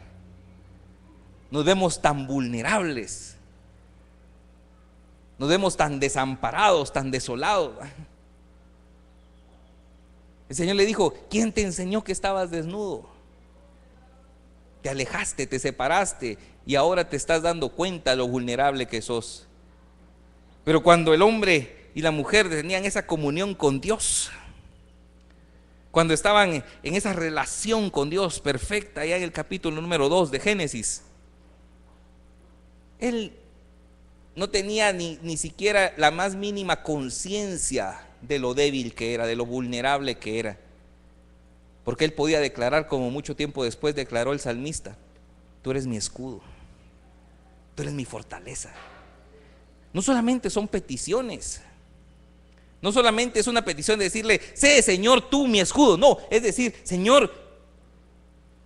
nos vemos tan vulnerables, nos vemos tan desamparados, tan desolados. El Señor le dijo: ¿quién te enseñó que estabas desnudo? Te alejaste, te separaste y ahora te estás dando cuenta de lo vulnerable que sos. Pero cuando el hombre y la mujer tenían esa comunión con Dios, cuando estaban en esa relación con Dios perfecta, allá en el capítulo número 2 de Génesis, él no tenía ni siquiera la más mínima conciencia de lo débil que era, de lo vulnerable que era, porque él podía declarar, como mucho tiempo después declaró el salmista: tú eres mi escudo, tú eres mi fortaleza. No solamente son peticiones, no solamente es una petición de decirle: sé, Señor, tú mi escudo. No, es decir: Señor,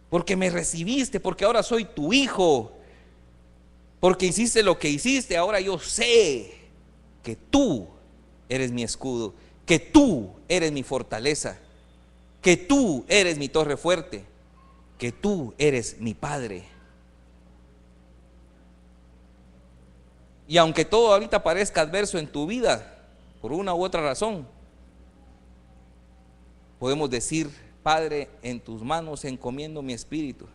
porque me recibiste, porque ahora soy tu hijo, porque hiciste lo que hiciste, ahora yo sé que tú eres mi escudo, que tú eres mi fortaleza, que tú eres mi torre fuerte, que tú eres mi Padre. Y aunque todo ahorita parezca adverso en tu vida, por una u otra razón, podemos decir: Padre, en tus manos encomiendo mi espíritu.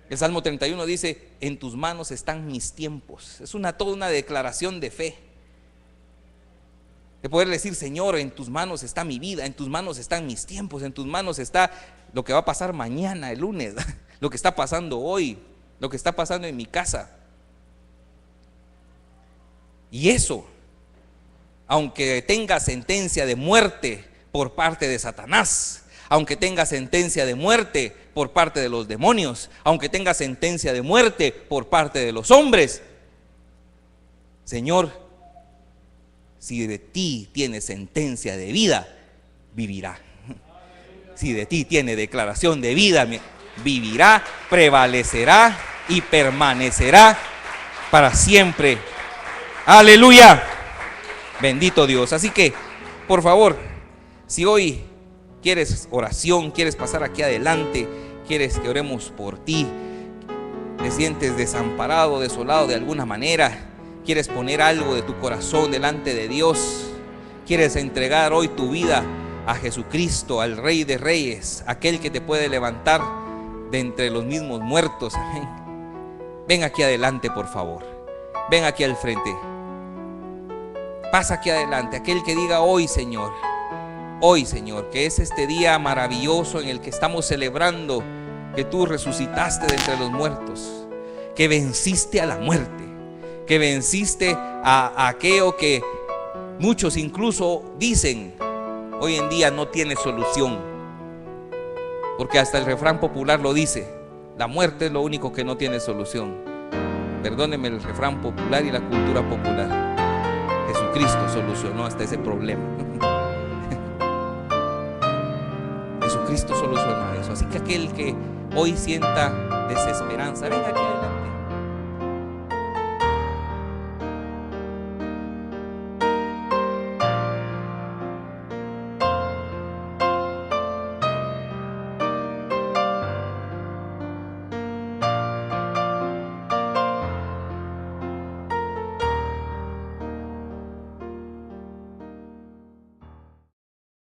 El Salmo 31 dice: en tus manos están mis tiempos. Es toda una declaración de fe, de poder decir: Señor, en tus manos está mi vida, en tus manos están mis tiempos, en tus manos está lo que va a pasar mañana, el lunes, lo que está pasando hoy, lo que está pasando en mi casa. Y eso, aunque tenga sentencia de muerte por parte de Satanás, aunque tenga sentencia de muerte por parte de los demonios, aunque tenga sentencia de muerte por parte de los hombres, Señor, si de ti tiene sentencia de vida, vivirá. Si de ti tiene declaración de vida, vivirá, prevalecerá y permanecerá para siempre. Aleluya, bendito Dios. Así que, por favor, si hoy quieres oración, quieres pasar aquí adelante, quieres que oremos por ti, te sientes desamparado, desolado de alguna manera, quieres poner algo de tu corazón delante de Dios, quieres entregar hoy tu vida a Jesucristo, al Rey de Reyes, aquel que te puede levantar de entre los mismos muertos, amén. Ven aquí adelante, por favor, ven aquí al frente, pasa aquí adelante, aquel que diga: hoy, Señor, que es este día maravilloso en el que estamos celebrando que tú resucitaste de entre los muertos, que venciste a la muerte, que venciste a aquello que muchos incluso dicen hoy en día no tiene solución, porque hasta el refrán popular lo dice: la muerte es lo único que no tiene solución. Perdónenme el refrán popular y la cultura popular. Jesucristo solucionó hasta ese problema. Jesucristo solucionó eso. Así que aquel que hoy sienta desesperanza, venga aquí adelante.